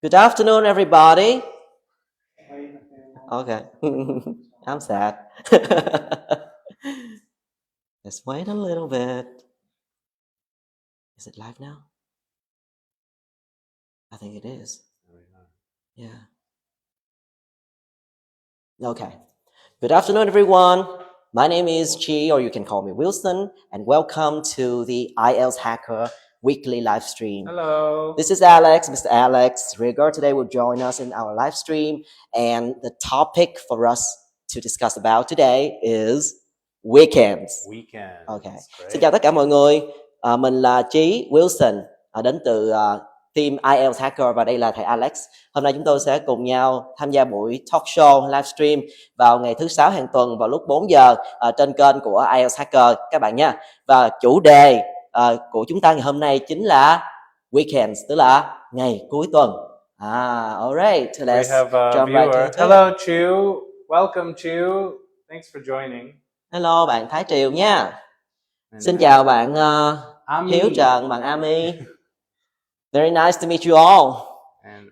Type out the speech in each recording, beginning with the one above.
Good afternoon, everybody. Okay, I'm sad. Let's wait a little bit. Is it live now? I think it is. Yeah. Okay. Good afternoon, everyone. My name is Chi, or you can call me Wilson, and welcome to the IELTS Hacker weekly live stream. Hello. This is Alex, Mr. Alex. Rigor today will join us in our live stream, and the topic for us to discuss about today is weekends. Weekends. Okay. Great. Xin chào tất cả mọi người. Mình là Chí Wilson, đến từ team IELTS Hacker, và đây là thầy Alex. Hôm nay chúng tôi sẽ cùng nhau tham gia buổi talk show livestream vào ngày thứ Sáu hàng tuần vào lúc 4 giờ trên kênh của IELTS Hacker các bạn nha. Và chủ đề của chúng ta ngày hôm nay chính là weekends, tức là ngày cuối tuần. Alright, so let's We have a jump right viewer. into it. Hello, Chu. Welcome, Chu. Thanks for joining. Hello bạn Thái Triều nha. Xin chào bạn Hiếu Trần, bạn Ami. Very nice to meet you all.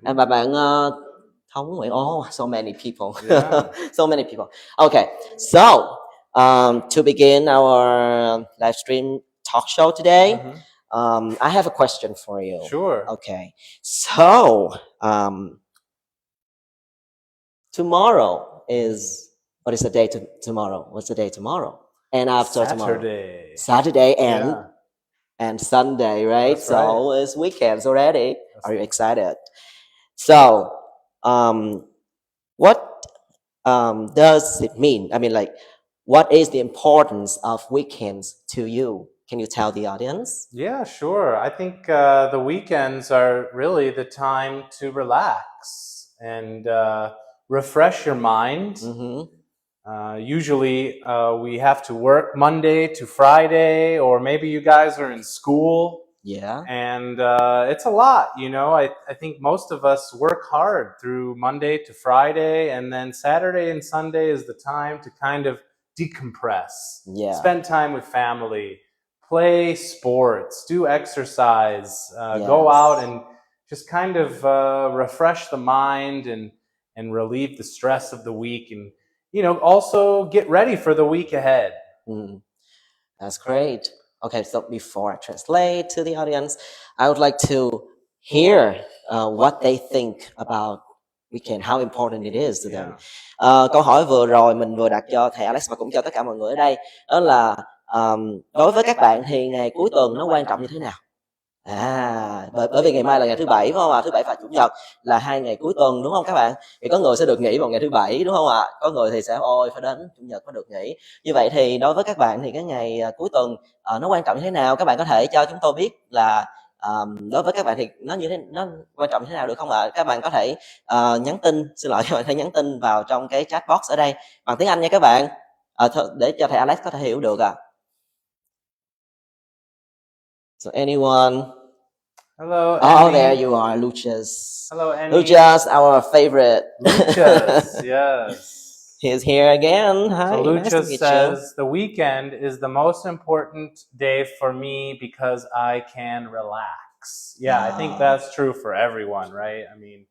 And bạn Thống Nguyễn. Oh, so many people. Yeah. So many people. Okay, so to begin our live stream talk show today, I have a question for you. Sure. Okay, so tomorrow is, what is the day tomorrow? What's the day tomorrow? And after Saturday. Saturday Yeah. and Sunday, right? That's So right. it's weekends already. That's Are you excited? So, what does it mean? I mean, like, what is the importance of weekends to you? Can you tell the audience? Yeah, sure. I think the weekends are really the time to relax and refresh your mind. Usually we have to work Monday to Friday, or maybe you guys are in school. Yeah. And it's a lot, you know. I think most of us work hard through Monday to Friday, and then Saturday and Sunday is the time to kind of decompress. Yeah. Spend time with family, play sports, do exercise, go out and just kind of refresh the mind and relieve the stress of the week, and also get ready for the week ahead. That's great. Okay, so before I translate to the audience, I would like to hear what they think about weekend, how important it is to them. Câu hỏi vừa rồi mình vừa đặt cho thầy Alex và cũng cho tất cả mọi người ở đây, đó là đối với các bạn thì ngày cuối tuần nó quan trọng như thế nào? Bởi vì ngày mai là ngày thứ Bảy, phải không ạ? Thứ Bảy và Chủ nhật là 2 ngày cuối tuần, đúng không các bạn? Thì có người sẽ được nghỉ vào ngày thứ Bảy, đúng không ạ? Có người thì sẽ phải đến Chủ nhật mới được nghỉ. Như vậy thì đối với các bạn thì cái ngày cuối tuần nó quan trọng như thế nào? Các bạn có thể cho chúng tôi biết là đối với các bạn thì nó quan trọng như thế nào được không ạ? Các bạn có thể nhắn tin, xin lỗi, các bạn thể nhắn tin vào trong cái chat box ở đây bằng tiếng Anh nha các bạn, để cho thầy Alex có thể hiểu được ạ. So anyone? Hello, Annie. There you are, Lucius. Hello, Annie. Lucius, our favorite. Lucius, yes. He's here again. Hi. So Lucius nice to meet says, you. the weekend is the most important day for me because I can relax. Yeah, I think that's true for everyone, right? I mean,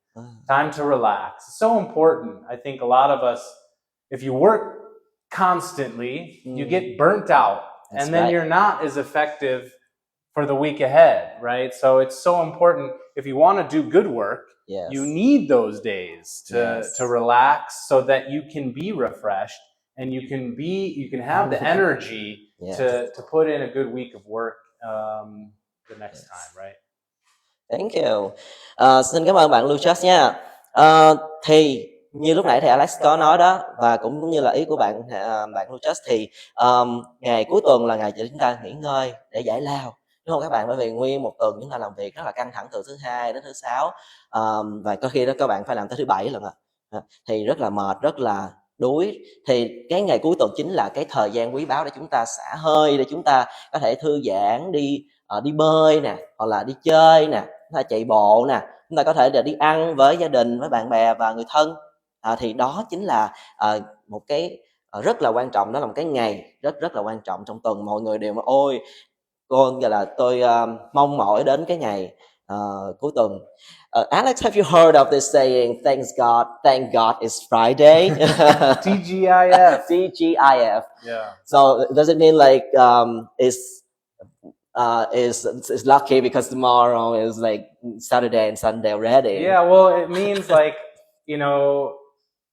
time to relax. It's so important. I think a lot of us, if you work constantly, you get burnt out. That's and then you're not as effective for the week ahead, right? So it's so important. If you want to do good work, you need those days to relax so that you can be refreshed and you can have the energy to put in a good week of work the next time, right? Thank you. Xin cảm ơn bạn Lucius nha. Thì như lúc nãy thầy Alex có nói đó, và cũng như là ý của bạn Lucius, thì ngày cuối tuần là ngày để chúng ta nghỉ ngơi, để giải lao, đúng không các bạn? Bởi vì nguyên một tuần chúng ta làm việc rất là căng thẳng từ thứ Hai đến thứ Sáu, và có khi đó các bạn phải làm tới thứ Bảy lần thì rất là mệt, rất là đuối. Thì cái ngày cuối tuần chính là cái thời gian quý báu để chúng ta xả hơi, để chúng ta có thể thư giãn, đi bơi nè, hoặc là đi chơi nè, chúng ta chạy bộ nè, chúng ta có thể là đi ăn với gia đình, với bạn bè và người thân. Thì đó chính là một cái rất là quan trọng, đó là một cái ngày rất là quan trọng trong tuần. Mọi người đều ôi cô giờ là tôi mong mỏi đến cái ngày cuối tuần. Alex, have you heard of this saying, thank God it's Friday? TGIF. TGIF. Yeah. So does it mean like it's lucky because tomorrow is like Saturday and Sunday already? Yeah, well, it means like, you know,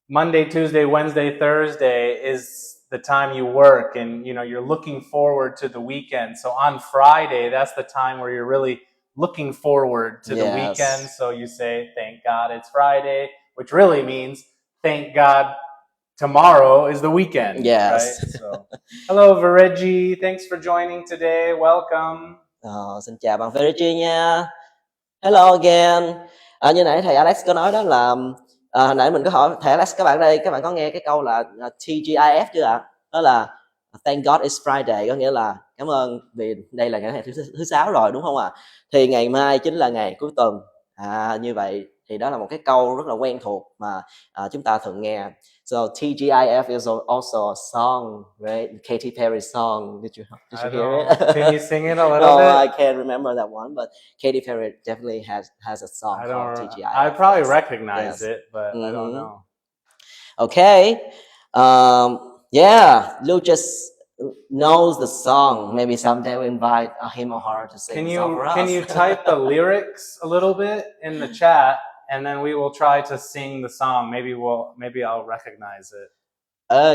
Monday, Tuesday, Wednesday, Thursday is the time you work, and you know you're looking forward to the weekend. So on Friday, that's the time where you're really looking forward to the weekend. So you say, thank God it's Friday, which really means thank God tomorrow is the weekend. Yes. Right? So, hello, Vireji. Thanks for joining today. Welcome. Xin chào bạn Vireji nha. Hello again. Như nãy thầy Alex có nói đó là hồi nãy mình có hỏi thầy Alex, các bạn đây, các bạn có nghe cái câu là TGIF chưa ạ? Đó là Thank God it's Friday, có nghĩa là cảm ơn vì đây là ngày thứ Sáu rồi, đúng không ạ? Thì ngày mai chính là ngày cuối tuần. Như vậy thì đó là một cái câu rất là quen thuộc mà chúng ta thường nghe. So TGIF is also a song, right? Katy Perry song. Did you hear it? Can you sing it a little no, bit? I can't remember that one, but Katy Perry definitely has a song called TGIF. I probably recognize it, but I don't know. Okay. Yeah, Lucas knows the song. Maybe someday we'll invite him or her to sing the song for us. Can you type the lyrics a little bit in the chat, and then we will try to sing the song. Maybe I'll recognize it.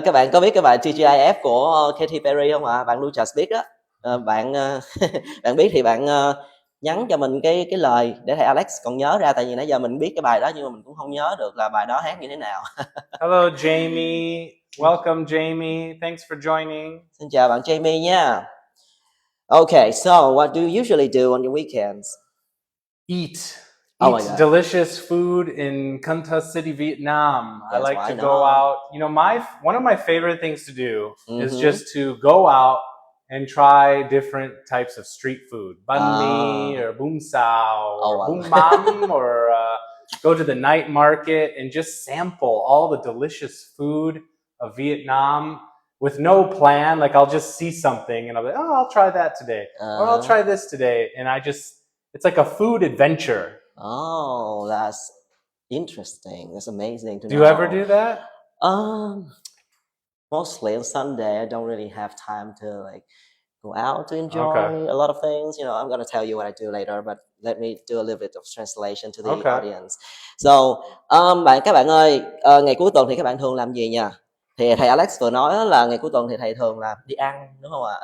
Các bạn có biết cái bài TGIF của Katy Perry không ạ? Bạn Lucas biết đó. Bạn bạn biết thì bạn nhắn cho mình cái lời để thầy Alex còn nhớ ra, tại vì nãy giờ mình biết cái bài đó nhưng mà mình cũng không nhớ được là bài đó hát như thế nào. Hello Jamie, welcome Jamie, thanks for joining. Xin chào bạn Jamie nha. Okay, so what do you usually do on your weekends? Eat delicious food in Kanta City, Vietnam. Yes, I like to go out. You know, one of my favorite things to do is just to go out and try different types of street food. Banh mi or bún xào or bún mắm or go to the night market and just sample all the delicious food of Vietnam with no plan. Like I'll just see something and I'll be like, oh, I'll try that today. Or I'll try this today. And it's like a food adventure. Oh, that's interesting. That's amazing to know. Do you ever do that? Mostly on Sunday, I don't really have time to like go out to enjoy a lot of things. You know, I'm gonna tell you what I do later, but let me do a little bit of translation to the audience. So, các bạn ơi, ngày cuối tuần thì các bạn thường làm gì nha? Thì thầy Alex vừa nói là ngày cuối tuần thì thầy thường là đi ăn, đúng không ạ?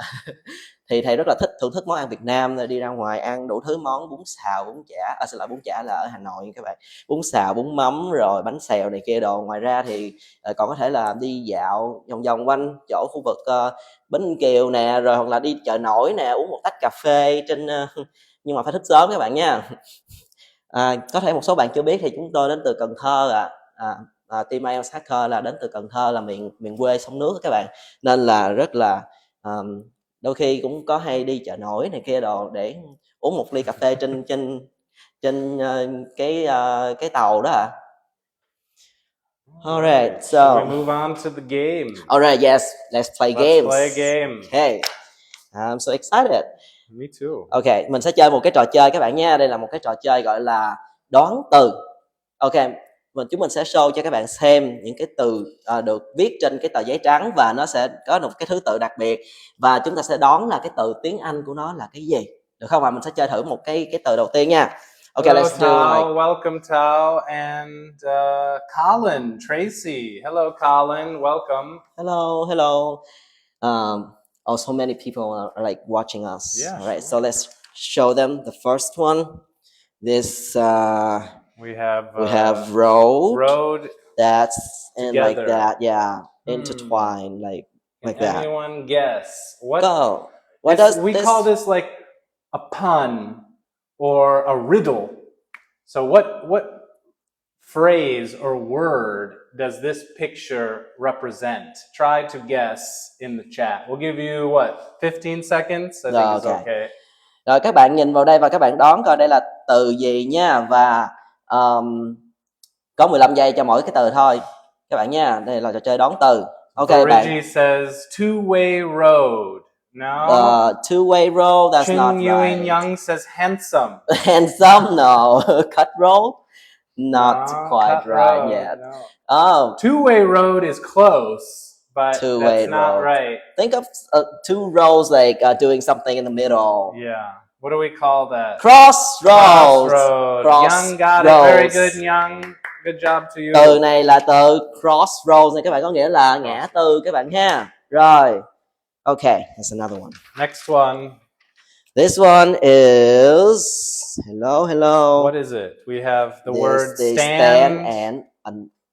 Thì thầy rất là thưởng thức món ăn Việt Nam, đi ra ngoài ăn đủ thứ món, bún xào, bún chả, xin lỗi, bún chả là ở Hà Nội các bạn, bún xào, bún mắm rồi bánh xèo này kia đồ. Ngoài ra thì còn có thể là đi dạo vòng vòng quanh chỗ khu vực Bến Kiều nè, rồi hoặc là đi chợ nổi nè, uống một tách cà phê trên nhưng mà phải thức sớm các bạn nha. Có thể một số bạn chưa biết thì chúng tôi đến từ Cần Thơ team IELTS Hacker là đến từ Cần Thơ, là miền quê sông nước các bạn, nên là rất là đôi khi cũng có hay đi chợ nổi này kia đồ để uống một ly cà phê trên cái tàu đó ạ. Alright, so shall we move on to the game? Alright, yes, let's play games. Let's play a game. Okay, I'm so excited. Me too. Okay, mình sẽ chơi một cái trò chơi các bạn nha. Đây là một cái trò chơi gọi là đoán từ. Okay, chúng mình sẽ show cho các bạn xem những cái từ được viết trên cái tờ giấy trắng, và nó sẽ có một cái thứ tự đặc biệt, và chúng ta sẽ đoán là cái từ tiếng Anh của nó là cái gì, được không ạ? Mình sẽ chơi thử một cái từ đầu tiên nha. Okay, hello, let's do like... Welcome Tao and Colin, Tracy. Hello Colin, welcome. Hello. Also many people are like watching us. Yeah, all right, sure. So let's show them the first one. This we have road. That's and together. like that, yeah, intertwined, like that. Anyone guess? What does we call this like a pun or a riddle? So what phrase or word does this picture represent? Try to guess in the chat. We'll give you 15 seconds. I think it's okay. Rồi các bạn nhìn vào đây và các bạn đoán coi đây là từ gì nha, và có 15 giây cho mỗi cái từ thôi các bạn nha. Đây là trò chơi đoán từ. Okay, Reggie says two-way road. No. Two-way roll, that's not Ching Yuen right. Young says handsome. Handsome, no. Cut roll, not No, quite cut right road, yet. no. Oh, Two-way road is close, but two-way that's not road. right. Think of two rows like doing something in the middle. Yeah. What do we call that? Crossroads. Crossroad. Crossroads. Young got it. Very good, Young. Good job to you. Từ này là từ crossroads này các bạn, có nghĩa là ngã tư các bạn ha. Rồi. Okay, that's another one. Next one. This one is hello. What is it? We have the word stand stand and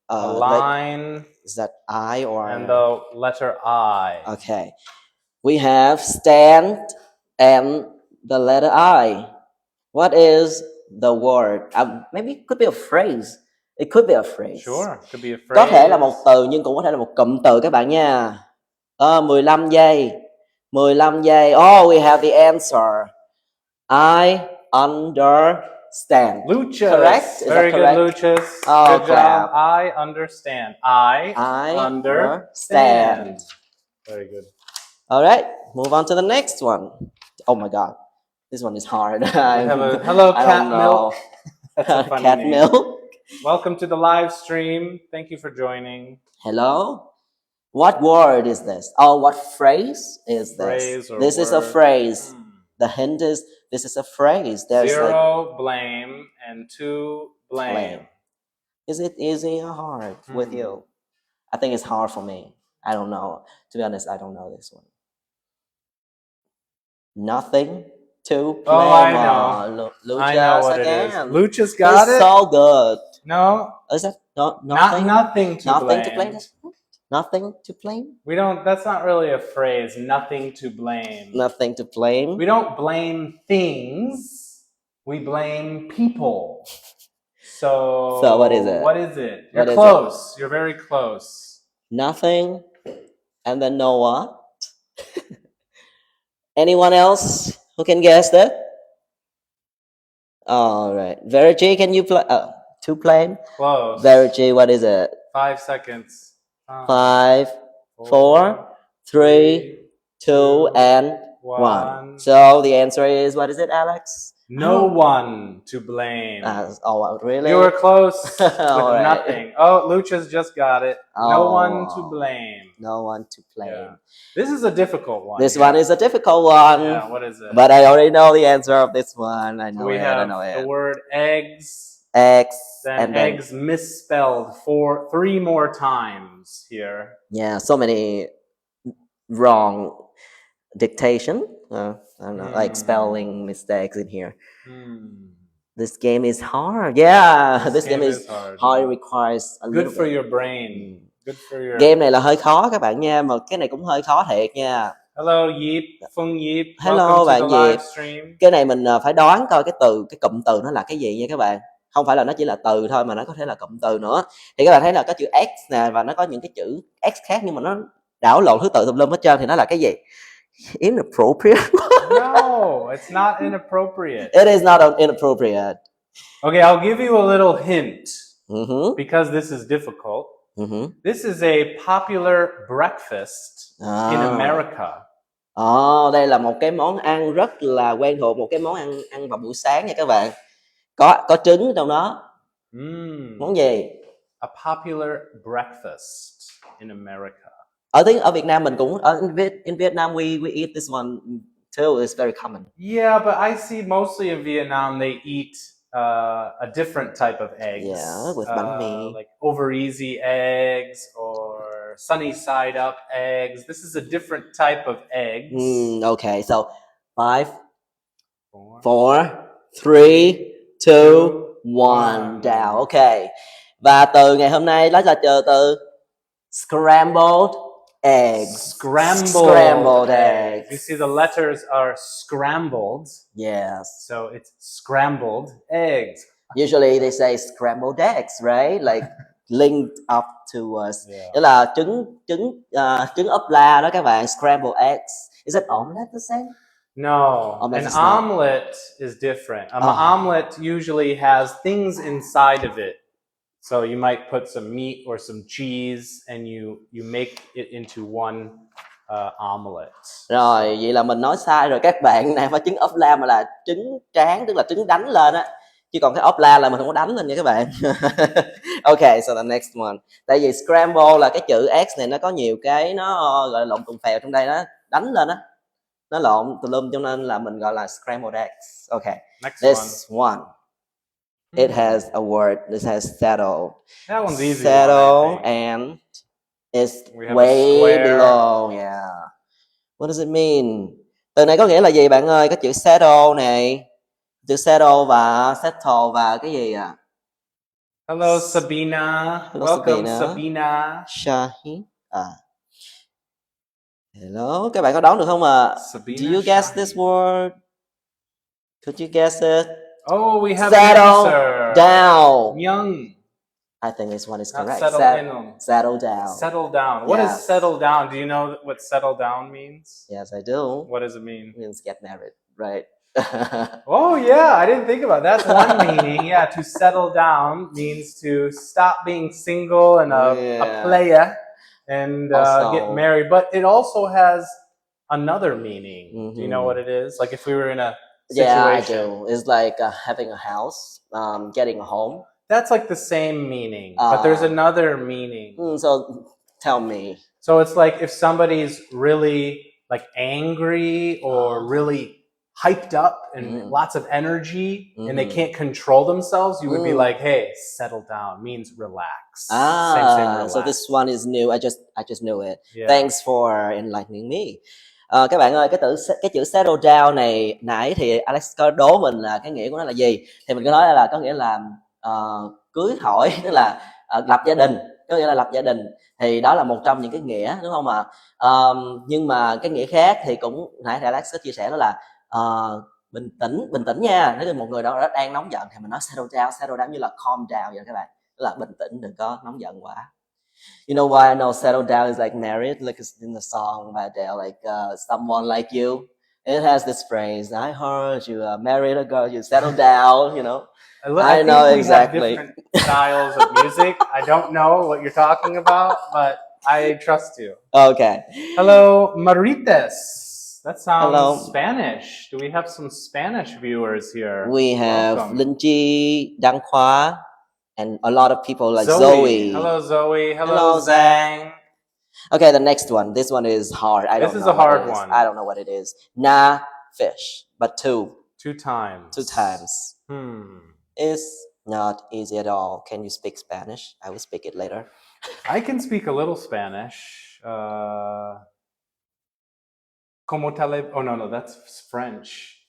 a line. Is that I or and the letter I? Okay. We have stand and the letter I. What is the word? Maybe it could be a phrase. It could be a phrase. Sure, it could be a phrase. Có thể là một từ nhưng cũng có thể là một cụm từ các bạn nha. 15 giây. 15 giây. Oh, we have the answer. I understand. Lucius. Correct? Is Very that correct? good, Lucius. Oh, good crap. job. I understand. I understand. Very good. All right, move on to the next one. Oh my God, this one is hard. We have a hello, Cat Milk. That's a funny Cat name. Milk. Welcome to the live stream. Thank you for joining. Hello. What word is this? Oh, what phrase is this? Phrase or this word. Is a phrase. The hint is this is a phrase. There's 0 blame and 2 blame. Is it easy or hard with you? I think it's hard for me. I don't know. To be honest, I don't know this one. Nothing to blame. Oh, I know. Lucius I know what again. it is. Lucius got it's it. So good. No. Is that nothing? Nothing to nothing blame. To blame. Nothing to blame? We don't, that's not really a phrase. Nothing to blame. Nothing to blame. We don't blame things. We blame people. So what is it? What is it? You're close. You're very close. Nothing. And then no what? Anyone else who can guess that? All right. Verity, can you play? To blame? Close. Verity, what is it? 5 seconds. 5, 4, 3, 2, and 1. So the answer is, what is it, Alex? No one to blame. Oh, really? You were close with right. nothing. Oh, Lucius just got it. No one to blame. No one to blame. Yeah. This is a difficult one. This one is a difficult one. Yeah, what is it? But I already know the answer of this one. I know we it. have I know it. The word eggs. Eggs. Then eggs misspelled 3 more times here. Yeah, so many wrong dictation. I don't know, like spelling mistakes in here. This game is hard. Yeah, this game is hard. It requires a little Good for your brain. Good for your... Game này là hơi khó các bạn nha, mà cái này cũng hơi khó thiệt nha. Hello Yip, Phương Yip. Hello bạn Yip. Stream. Cái này mình phải đoán coi cái cụm từ nó là cái gì nha các bạn. Không phải là nó chỉ là từ thôi mà nó có thể là cụm từ nữa. Thì các bạn thấy là có chữ X nè và nó có những cái chữ X khác nhưng mà nó đảo lộn thứ tự tùm lum hết trơn thì nó là cái gì? Inappropriate. No, it's not inappropriate. It is not inappropriate. Okay, I'll give you a little hint. Because this is difficult. This is a popular breakfast in America. Đây là một cái món ăn rất là quen thuộc, một cái món ăn vào buổi sáng nha các bạn. Có trứng trong đó. Món gì? A popular breakfast in America. Ở Việt Nam mình cũng in Vietnam we eat this one too. It's very common. Yeah, but I see mostly in Vietnam they eat a different type of eggs. Yeah, with bánh mì. Like over easy eggs or sunny side up eggs. This is a different type of eggs. Okay, so 5, 4, 3, 2, 1 down. Okay. Và từ ngày hôm nay đó là từ scrambled eggs. Scrambled eggs. You see the letters are scrambled. Yes. So it's scrambled eggs. Usually they say scrambled eggs, right? Like linked up to us. Đó là trứng ốp la đó các bạn. Scrambled eggs. Is it omelette the same? No, an omelet is different. An omelet usually has things inside of it. So you might put some meat or some cheese and you make it into one omelette. Rồi, vậy là mình nói sai rồi các bạn. Này phải trứng ốp la mà là trứng tráng, tức là trứng đánh lên á. Chứ còn cái ốp la là mình không có đánh lên nha các bạn. Okay, so the next one. Tại vì scramble là cái chữ X này nó có nhiều cái nó gọi là lộn tùng phèo trong đây, nó đánh lên á, nó lộn tùm lum, cho nên là mình gọi là scrambled eggs. Okay, Next this one. It has a word. It has settle. That one's easy. Settle and it's way below. Yeah. What does it mean? Từ này có nghĩa là gì bạn ơi? Cái chữ settle này, chữ settle và settle và cái gì à? Hello Sabina. Hello, Welcome Sabina. Sabina. Shahi. Hello, các bạn có đoán được không ạ? Sabina, Do you guess Shahi. this word? Could you guess it? Oh, we have Settle an answer. down. Young. I think this one is Not correct. settle down. Settle down. What is settle down? Do you know what settle down means? Yes, I do. What does it mean? It means get married, right? Oh yeah, I didn't think about that. That's one meaning. Yeah, to settle down means to stop being single and a player and get married. But it also has another meaning. Do you know what it is? Like if we were in a situation. Yeah, I do. It's like having a house, getting a home. That's like the same meaning, but there's another meaning. So tell me. So it's like if somebody's really like angry or really hyped up and lots of energy and they can't control themselves, you would be like, hey, settle down, means relax. Same, relax. So this one is new. I just knew it. Yeah. Thanks for enlightening me. Các bạn ơi, cái chữ settle down này nãy thì Alex có đố mình là cái nghĩa của nó là gì, thì mình có nói là có nghĩa là cưới hỏi, tức là lập gia đình, có nghĩa là lập gia đình, thì đó là một trong những cái nghĩa, đúng không ạ? Nhưng mà cái nghĩa khác thì cũng nãy thì Alex có chia sẻ đó là bình tĩnh nha. Nếu như một người đó đang nóng giận thì mình nói settle down như là calm down vậy các bạn, tức là bình tĩnh, đừng có nóng giận quá. You know why I know settle down is like married, like in the song by Adele, like someone like you. It has this phrase, I heard you married a girl, you settle down, you know. I know exactly. Have different styles of music. I don't know what you're talking about, but I trust you. Okay. Hello, Marites. That sounds Spanish. Do we have some Spanish viewers here? We have Linh Chi, Anh Qua, and a lot of people like Zoe. Hello, Zoe. Hello, Zhang. Okay, the next one. This one is hard. This is a hard one. I don't know what it is. Na fish, but two. Two times. It's not easy at all. Can you speak Spanish? I will speak it later. I can speak a little Spanish. Como te le... Oh, no, that's French.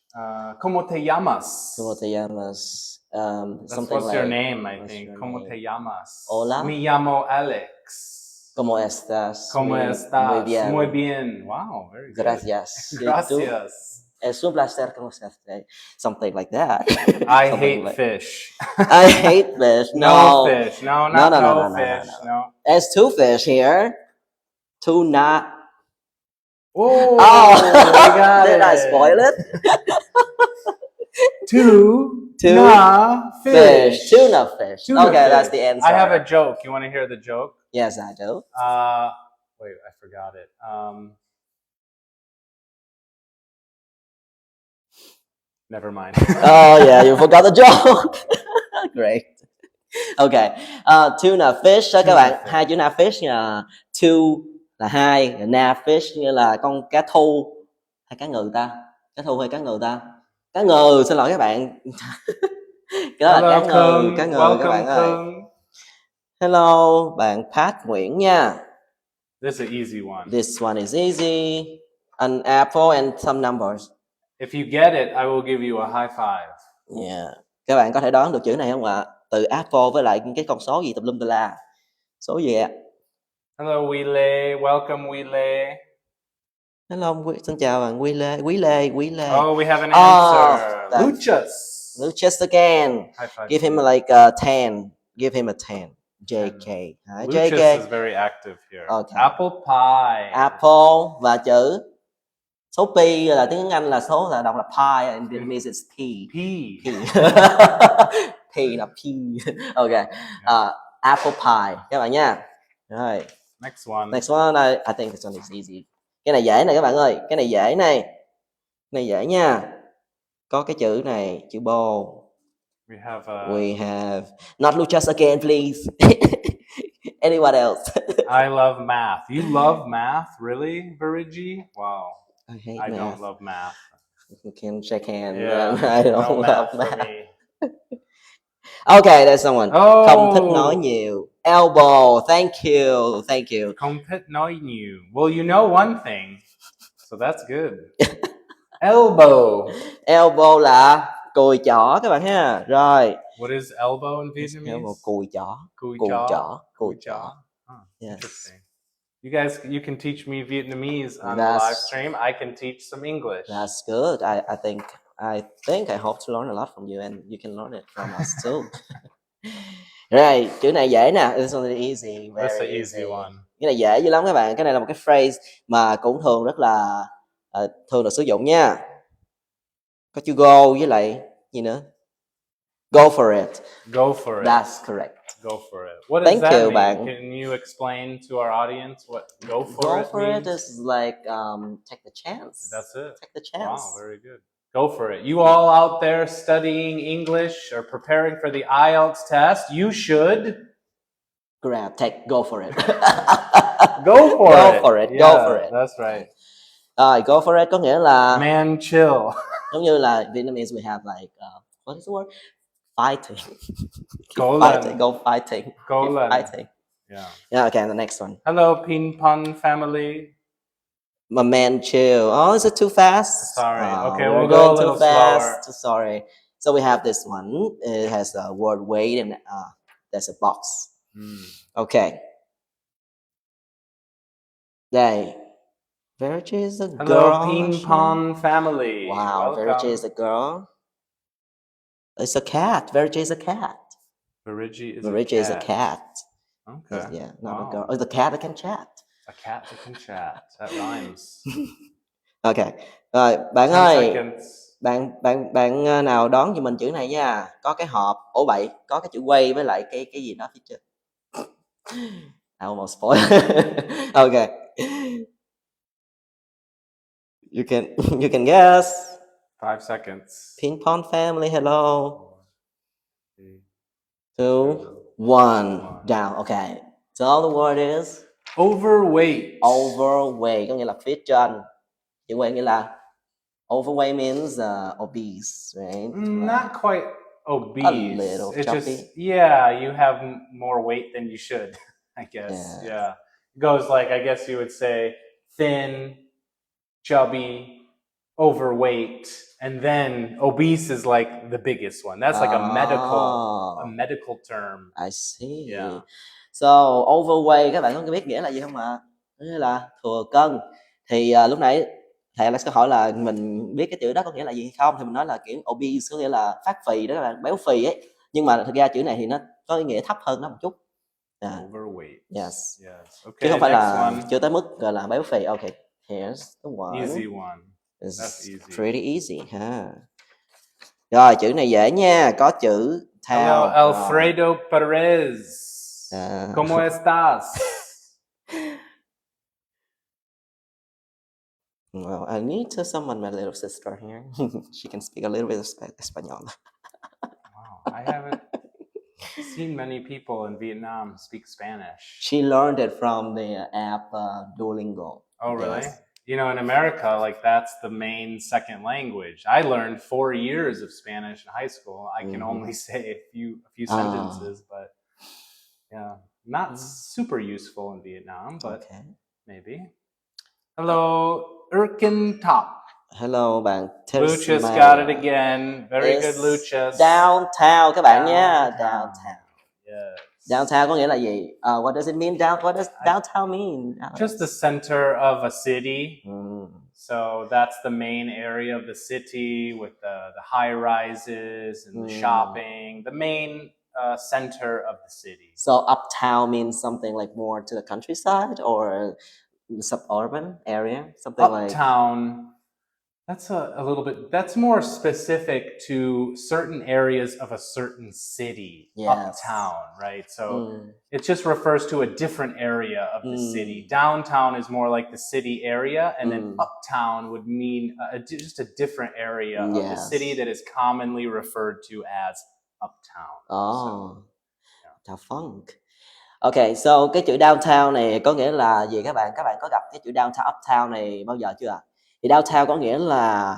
Como te llamas? Como te llamas? That's what's your name, I think. Como te llamas? Hola. Me llamo Alex. ¿Cómo estás? ¿Cómo estás? Muy bien. Muy bien. Wow, very good. Gracias. Gracias. Es un placer conocerte. Something like that. I hate fish. I hate fish. No fish. No, not fish. No. There's two fish here. Tuna. Oh, did I spoil it? Tuna fish. Tuna fish. Okay, that's the answer. I have a joke. You want to hear the joke? Yes, I do. Wait, I forgot it. Never mind. Oh yeah, you forgot the joke. Great. Okay. Tuna fish đó các bạn. Hai chữ na fish là two là hai, na fish như là con cá thu hay cá ngừ ta? Cá thu hay cá ngừ ta? Cá ngừ, xin lỗi các bạn. Đó là cá ngừ các bạn ơi. Hello, bạn Pat Nguyễn nha. This is an easy one. This one is easy. An apple and some numbers. If you get it, I will give you a high five. Yeah. Các bạn có thể đoán được chữ này không ạ? Từ apple với lại cái con số gì tùm lum tùm la. Số gì ạ? Hello Wile, welcome Wile. Hello, xin chào bạn Wile. Oh, we have an answer. Lucius again. High five. Give him like a 10. Give him a 10. JK. Lucius JK is very active here. Okay. Apple pie. Apple và chữ số pi là tiếng Anh là số là đọc là pi and it means it's p. P là p. Okay. Apple pie các bạn nha. Rồi. Next one. Next one I think this one is easy. Cái này dễ này các bạn ơi, cái này dễ này. Cái này dễ nha. Có cái chữ này, chữ bồ. We have not Luchas again, please. Anyone else? I love math. You love math, really, Virigi? Wow. I hate I math. don't love math. We can shake hands. Yeah, I don't no love math math. for me. Okay, there's someone. Oh. Không thích nói nhiều. Elbow. Thank you. Thank you. Không thích nói nhiều. Well, you know one thing, so that's good. Elbow. Elbow là cùi chỏ các bạn ha. Rồi. What is elbow in Vietnamese? Elbow, cùi chỏ. Cùi Cùi chỏ. chỏ. Cùi chỏ. Yes. Interesting. You guys, you can teach me Vietnamese on the live stream. I can teach some English. That's good. I think I hope to learn a lot from you, and you can learn it from us too. Rồi, chữ này dễ nè. This one is easy. That's an easy one. Cái này dễ dữ lắm các bạn. Cái này là một cái phrase mà cũng thường rất là thường được sử dụng nha. Có chữ go với lại gì nữa? Go for it. Go for it. That's correct. Go for it. What does Thank that you, mean? bạn. Can you explain to our audience what go for go it for means? it is like take the chance. That's it. Take the chance. Wow, very good. Go for it. You all out there studying English or preparing for the IELTS test, you should go for it. Go for it. Go for it. Yeah, Go for it. That's right. Rồi, go for it có nghĩa là Man chill. giống như là Vietnamese we have like what is the word? Fighting. Go fighting. Go fighting. Go fighting. Yeah, okay, the next one. Hello, Pin Pun family. My man chill. Oh, is it too fast? Sorry. Okay, we're we'll go going a little too fast. slower. Sorry. So we have this one. It has a word wait and there's a box. Okay. Đây. Virgie is a girl. Hello, Pin Pon family. Wow, Virgie is a girl. It's a cat. Virgie is a cat. Virgie is a cat. Okay. Yeah, not a girl. Oh, the cat that can chat. A cat that can chat. That rhymes. Okay. Rồi, bạn 10 ơi. Seconds. Bạn nào đón giùm mình chữ này nha. Có cái hộp. Ổ bậy. Có cái chữ quay với lại cái gì đó phía trên. I almost spoiled. Okay. You can guess. 5 seconds. Ping pong family, hello. 2, 1, down. Okay. So all the word is overweight. Overweight có nghĩa là phía trên. Chữ quay nghĩa là overweight means obese, right? Not quite obese. A little it's chubby. Just, yeah, you have more weight than you should, I guess. Yeah. It goes like, I guess you would say thin, chubby, overweight, and then obese is like the biggest one. That's like a medical term. I see. Yeah. So overweight các bạn có biết nghĩa là gì không ạ? Nghĩa là thừa cân. Thì lúc nãy thầy Alex có hỏi là mình biết cái chữ đó có nghĩa là gì không, thì mình nói là kiểu obese có nghĩa là phát phì đó các bạn, béo phì ấy. Nhưng mà thực ra chữ này thì nó có ý nghĩa thấp hơn nó một chút. Overweight. Yes. Okay, chứ không phải là chưa tới mức gọi là béo phì. Okay, here's the one. Easy one. That's easy. Pretty easy ha. Rồi chữ này dễ nha, có chữ Theo. Hello, Alfredo Perez. ¿Cómo estás? Well, I need to summon my little sister here. She can speak a little bit of Espanol. Wow, I haven't seen many people in Vietnam speak Spanish. She learned it from the app Duolingo. Oh, really? Yes. You know, in America, like that's the main second language. I learned 4 years of Spanish in high school. I can only say a few sentences, but yeah, not super useful in Vietnam, but maybe. Hello, Erkin Top. Hello bạn. Lucius got it again. Very good, Lucius. Downtown các bạn nha. Downtown. Yes. Downtown có nghĩa là gì? What does it mean? What does downtown mean? Just the center of a city. So that's the main area of the city with the high rises and the shopping. The main center of the city. So uptown means something like more to the countryside or suburban area, something uptown, That's a little bit, that's more specific to certain areas of a certain city, uptown, right? So it just refers to a different area of the city. Downtown is more like the city area, and then uptown would mean just a different area of the city that is commonly referred to as uptown. Uptown funk. Okay, so cái chữ downtown này có nghĩa là gì các bạn? Các bạn có gặp cái chữ downtown, uptown này bao giờ chưa ạ? Thì downtown có nghĩa là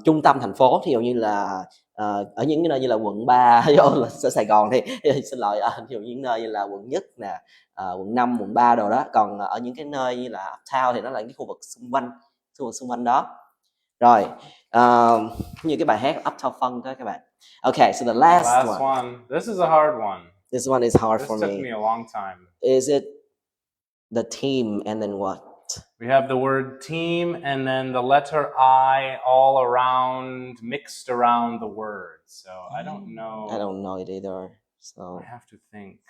trung tâm thành phố, thí dụ như là ở những cái nơi như là quận 3 ở Sài Gòn thì xin lỗi, ví dụ những nơi như là quận Nhất nè, quận 5, quận 3 đồ đó. Còn ở những cái nơi như là uptown thì nó là cái khu vực xung quanh đó. Rồi, như cái bài hát Uptown Funk đó các bạn. Okay, so the last one. This is a hard one. This one is hard for me. This took me a long time. Is it the team and then what? We have the word team and then the letter I all around, mixed around the word. So I don't know. I don't know it either. So I have to think.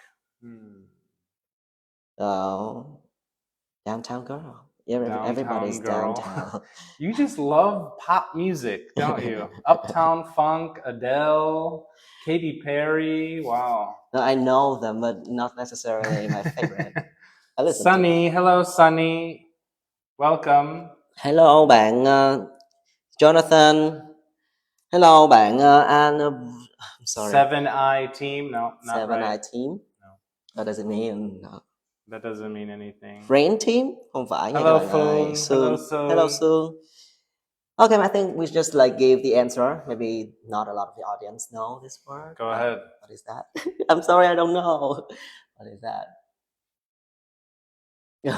Downtown Girl. Yeah, everybody's downtown. You just love pop music, don't you? Uptown Funk, Adele, Katy Perry. Wow. No, I know them, but not necessarily my favorite. Sunny, hello Sunny. Welcome. Hello bạn Jonathan. Hello bạn Anne. I'm sorry. 7i team? No, not 7i right. team? No. What does it mean? No. That doesn't mean anything. Rain team? Không phải. Hello Phương. Hello Sương. Hello Sương. Okay, I think we just like gave the answer. Maybe not a lot of the audience know this word. Go ahead. What is that? I'm sorry, I don't know. What is that?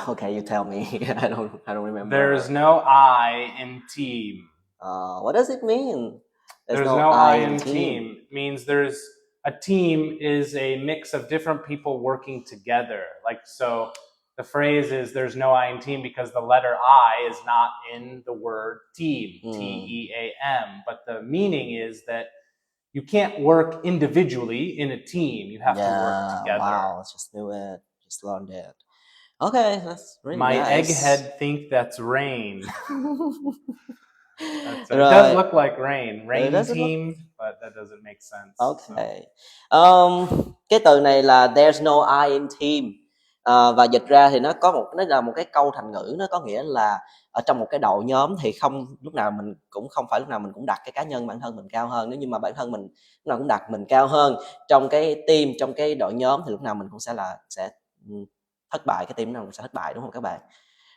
Okay, you tell me. I don't remember. There's no I in team. What does it mean? There's no I in team. It means there's a team is a mix of different people working together. Like, so the phrase is there's no I in team because the letter I is not in the word team, T-E-A-M. But the meaning is that you can't work individually in a team. You have to work together. Wow, I just knew it. Just learned it. Okay, that's really My nice. egghead think that's rain. It does look like rain. Rain team, but that doesn't make sense. Okay. Cái từ này là there's no I in team. Và dịch ra thì nó là một cái câu thành ngữ, nó có nghĩa là ở trong một cái đội nhóm thì không phải lúc nào mình cũng đặt cái cá nhân bản thân mình cao hơn. Nếu như mà bản thân mình lúc nào cũng đặt mình cao hơn trong cái team, trong cái đội nhóm thì lúc nào mình cũng sẽ thất bại, cái team nào cũng sẽ thất bại, đúng không các bạn?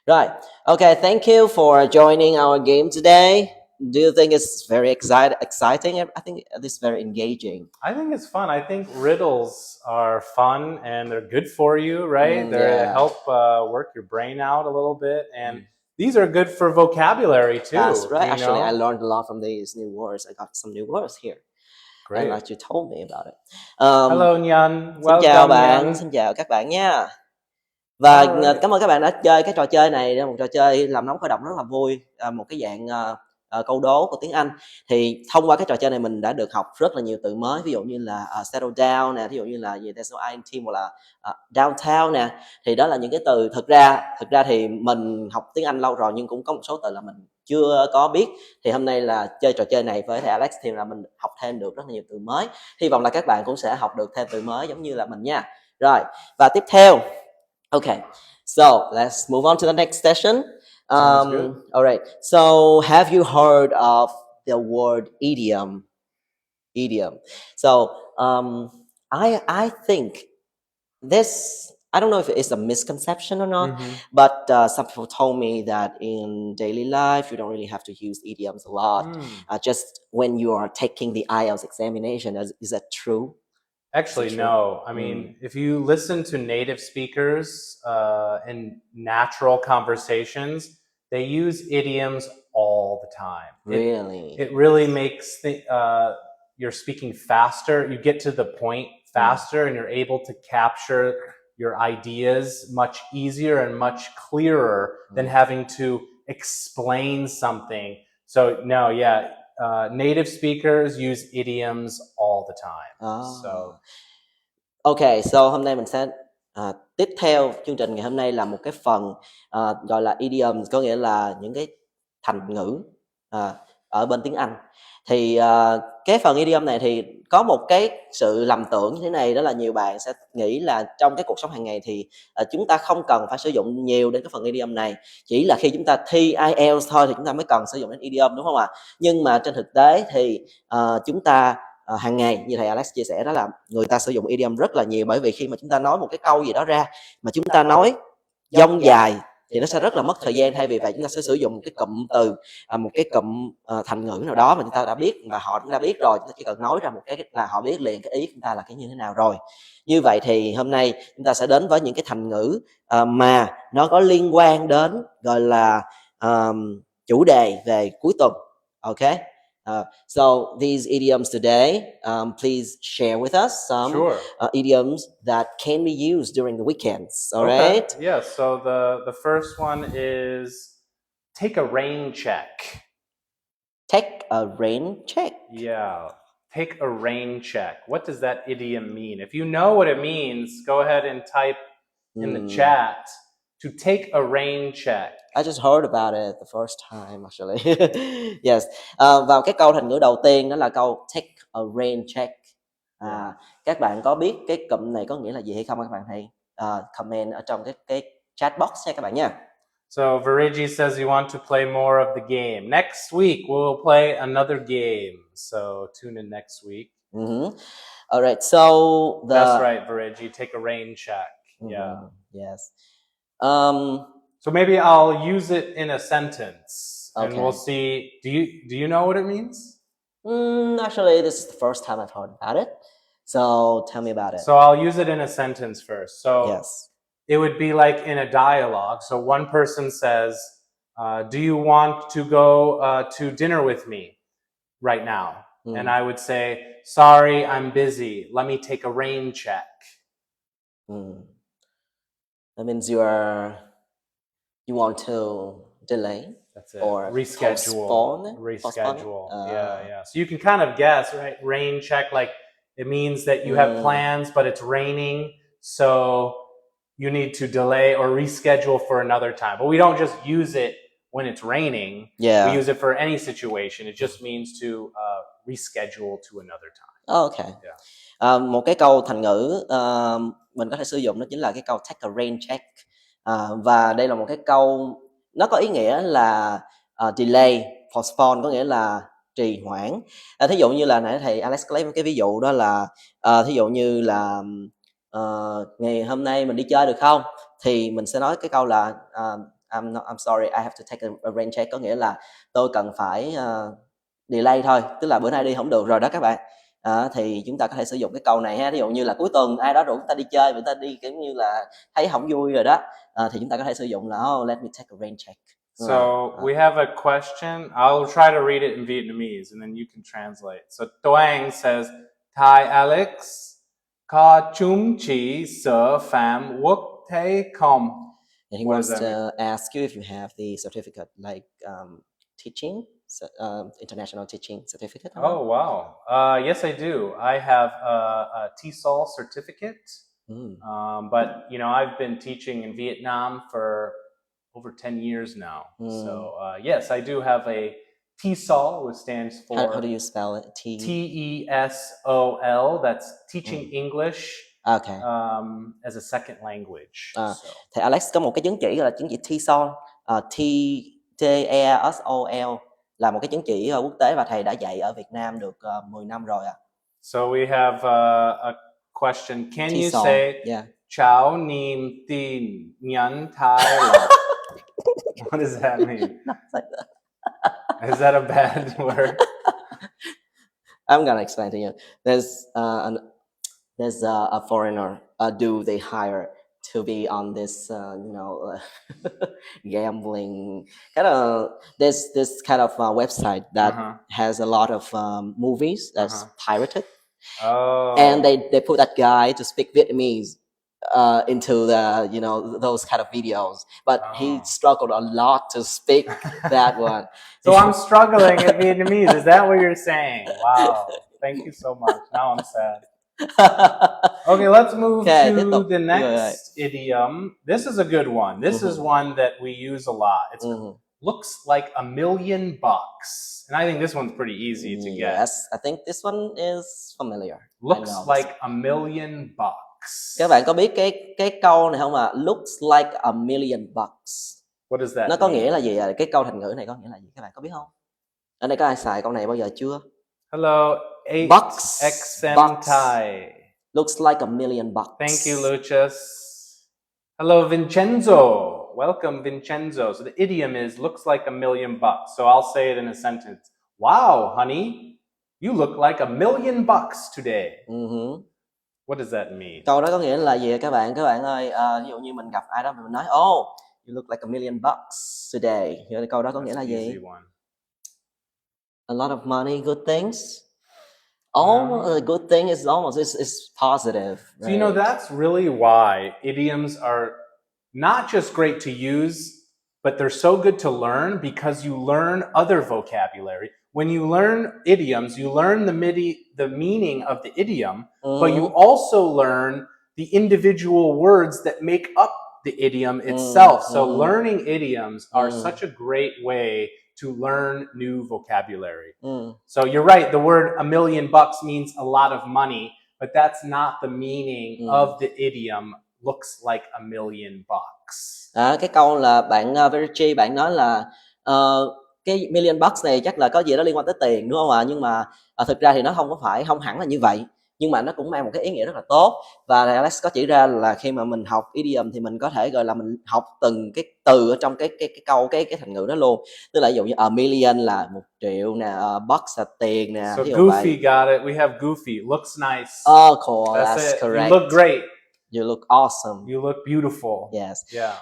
Right. Okay, thank you for joining our game today. Do you think it's very exciting? I think it's very engaging. I think it's fun. I think riddles are fun and they're good for you, right? They help work your brain out a little bit. And these are good for vocabulary too. That's right. Actually, I learned a lot from these new words. I got some new words here. Great. Like you told me about it. Hello, Nhan. Welcome, xin chào bạn. Nhan. Xin chào các bạn nha. Và cảm ơn các bạn đã chơi cái trò chơi này. Một trò chơi làm nóng khởi động rất là vui, một cái dạng câu đố của tiếng Anh. Thì thông qua cái trò chơi này mình đã được học rất là nhiều từ mới, ví dụ như là settle down nè, ví dụ như là there's no I in team, hoặc là downtown nè. Thì đó là những cái từ thực ra thì mình học tiếng Anh lâu rồi nhưng cũng có một số từ là mình chưa có biết. Thì hôm nay là chơi trò chơi này với thầy Alex thì là mình học thêm được rất là nhiều từ mới. Hy vọng là các bạn cũng sẽ học được thêm từ mới giống như là mình nha. Rồi, và tiếp theo. Okay, so let's move on to the next session. All right. So, have you heard of the word idiom? Idiom. So, I think this. I don't know if it's a misconception or not, but some people told me that in daily life you don't really have to use idioms a lot. Just when you are taking the IELTS examination, is that true? Actually, no. I mean, if you listen to native speakers in natural conversations, they use idioms all the time. Really? It really makes you're speaking faster. You get to the point faster and you're able to capture your ideas much easier and much clearer than having to explain something. So, no, native speakers use idioms all the time. Okay, so hôm nay mình sẽ tiếp theo chương trình ngày hôm nay là một cái phần gọi là idioms, có nghĩa là những cái thành ngữ ở bên tiếng Anh. Thì cái phần idiom này thì có một cái sự lầm tưởng như thế này, đó là nhiều bạn sẽ nghĩ là trong cái cuộc sống hàng ngày thì chúng ta không cần phải sử dụng nhiều đến cái phần idiom này, chỉ là khi chúng ta thi IELTS thôi thì chúng ta mới cần sử dụng đến idiom, đúng không ạ? Nhưng mà trên thực tế thì chúng ta hàng ngày, như thầy Alex chia sẻ, đó là người ta sử dụng idiom rất là nhiều, bởi vì khi mà chúng ta nói một cái câu gì đó ra mà chúng ta nói dông dài thì nó sẽ rất là mất thời gian. Thay vì vậy chúng ta sẽ sử dụng cái cụm từ, một cái cụm thành ngữ nào đó mà chúng ta đã biết và họ cũng đã biết rồi, chúng ta chỉ cần nói ra một cái là họ biết liền cái ý chúng ta là cái như thế nào rồi. Như vậy thì hôm nay chúng ta sẽ đến với những cái thành ngữ mà nó có liên quan đến, gọi là chủ đề về cuối tuần. Okay. So these idioms today, please share with us some idioms that can be used during the weekends. All right? Yeah, so the first one is take a rain check. Take a rain check. Yeah, take a rain check. What does that idiom mean? If you know what it means, go ahead and type in the chat to take a rain check. I just heard about it the first time actually. Yes. Vào cái câu thành ngữ đầu tiên đó là câu take a rain check. Các bạn có biết cái cụm này có nghĩa là gì hay không? Các bạn hãy comment ở trong cái chat box nha các bạn nha. So Virigi says you want to play more of the game. Next week we'll play another game. So tune in next week. All right. So that's right, Virigi. Take a rain check. Yeah. Yes. So maybe I'll use it in a sentence, and okay. we'll see. Do you know what it means? Actually, this is the first time I've heard about it. So tell me about it. So I'll use it in a sentence first. So yes. It would be like in a dialogue. So one person says, do you want to go to dinner with me right now? And I would say, sorry, I'm busy. Let me take a rain check. That means you want to delay. That's it. Or reschedule. Postpone? Yeah. So you can kind of guess, right? Rain check, like it means that you have plans, but it's raining. So you need to delay or reschedule for another time. But we don't just use it when it's raining. Yeah. We use it for any situation. It just means to reschedule to another time. Okay. Yeah. Một cái câu thành ngữ mình có thể sử dụng đó chính là cái câu take a rain check. Và đây là một cái câu nó có ý nghĩa là delay, postpone có nghĩa là trì hoãn. Thí dụ như là nãy thầy Alex lấy một cái ví dụ đó là thí dụ như là ngày hôm nay mình đi chơi được không, thì mình sẽ nói cái câu là I'm sorry, I have to take a rain check, có nghĩa là tôi cần phải delay thôi, tức là bữa nay đi không được rồi đó các bạn. Thì chúng ta có thể sử dụng cái câu này ha. Ví dụ như là cuối tuần ai đó rủ chúng ta đi chơi, người ta đi kiểu như là thấy không vui rồi đó, thì chúng ta có thể sử dụng là let me take a rain check. So we have a question. I'll try to read it in Vietnamese and then you can translate. So Toang says, Thai Alex, có chúng chỉ sợ phạm quốc thế không? And he wants to ask you if you have the certificate, like teaching, international teaching certificate. Oh, wow. Yes, I do. I have a TESOL certificate. But, you know, I've been teaching in Vietnam for over 10 years now. So, yes, I do have a TESOL, which stands for... How do you spell it? TESOL. That's Teaching English okay. As a second language. Thì Alex có một cái chứng chỉ gọi là chứng chỉ TESOL, TESOL, là một cái chứng chỉ quốc tế và thầy đã dạy ở Việt Nam được 10 năm rồi ạ. So we have a question. Can you say Chào niềm tin nhắn Thái là? What does that mean? Is that a bad word? I'm gonna explain to you. There's a foreigner dude they hire to be on this gambling kind of this kind of website that has a lot of movies that's pirated. And they put that guy to speak Vietnamese into the those kind of videos, but he struggled a lot to speak that one. So I'm struggling in Vietnamese. Is that what you're saying? Wow, thank you so much. Now I'm sad. Okay, let's move to the next idiom. This is a good one. This is one that we use a lot. It's looks like a million bucks. And I think this one's pretty easy to get. Yes, I think this one is familiar. Looks like a million bucks. Các bạn có biết cái câu này không ạ? Looks like a million bucks. What does that Nó có mean? nghĩa là gì ạ? Cái câu thành ngữ này có nghĩa là gì? Các bạn có biết không? Ở đây có ai xài câu này bao giờ chưa? Hello, Bucks. Xentai. Looks like a million bucks. Thank you, Lucius. Hello, Vincenzo. Welcome, Vincenzo. So the idiom is looks like a million bucks. So I'll say it in a sentence. Wow, honey, you look like a million bucks today. What does that mean? Câu đó có nghĩa là gì các bạn? Các bạn ơi, ví dụ như mình gặp ai đó mình nói, oh, you look like a million bucks today. Thì câu đó có nghĩa là gì? A lot of money, good things. All good thing is almost is positive. Right? So you know that's really why idioms are not just great to use, but they're so good to learn because you learn other vocabulary. When you learn idioms, you learn the meaning of the idiom, but you also learn the individual words that make up the idiom itself. So learning idioms are such a great way to learn new vocabulary. So you're right, the word a million bucks means a lot of money, but that's not the meaning of the idiom looks like a million bucks. Cái câu là bạn Verichi bạn nói là cái million bucks này chắc là có gì đó liên quan tới tiền đúng không ạ? Nhưng mà thực ra thì nó không hẳn là như vậy. Nhưng mà nó cũng mang một cái ý nghĩa rất là tốt. Và Alex có chỉ ra là khi mà mình học idiom thì mình có thể gọi là mình học từng cái từ ở trong cái câu cái thành ngữ đó luôn. Tức là ví dụ như a million là 1 triệu nè, bucks là tiền nè. So Goofy got it. We have Goofy. Looks nice. Oh, cool. That's correct. You look great. You look awesome. You look beautiful. Yes. Yeah.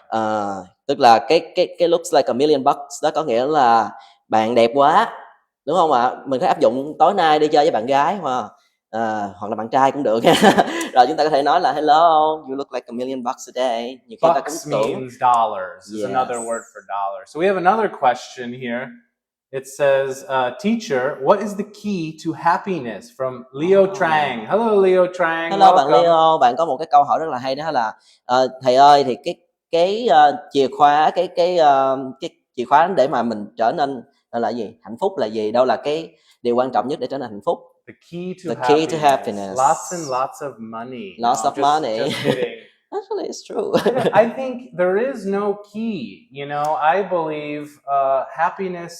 Tức là cái looks like a million bucks đó có nghĩa là bạn đẹp quá, đúng không ạ? Mình có áp dụng tối nay đi chơi với bạn gái mà hoặc là bạn trai cũng được. Rồi chúng ta có thể nói là hello, you look like a million bucks today. Nhiều khi bucks means dollars. Is another word for dollar. So we have another question here. It says, teacher, what is the key to happiness? From Leo Trang. Hello, Leo Trang. Hello, welcome. Bạn Leo. Bạn có một cái câu hỏi rất là hay đó là thầy ơi thì cái chìa khóa cái chìa khóa để mà mình trở nên là gì? Hạnh phúc là gì? Đâu là cái điều quan trọng nhất để trở nên hạnh phúc? The key to happiness. Lots and lots of money. Lots of money. Just kidding. Actually, it's true. I think there is no key. You know, I believe happiness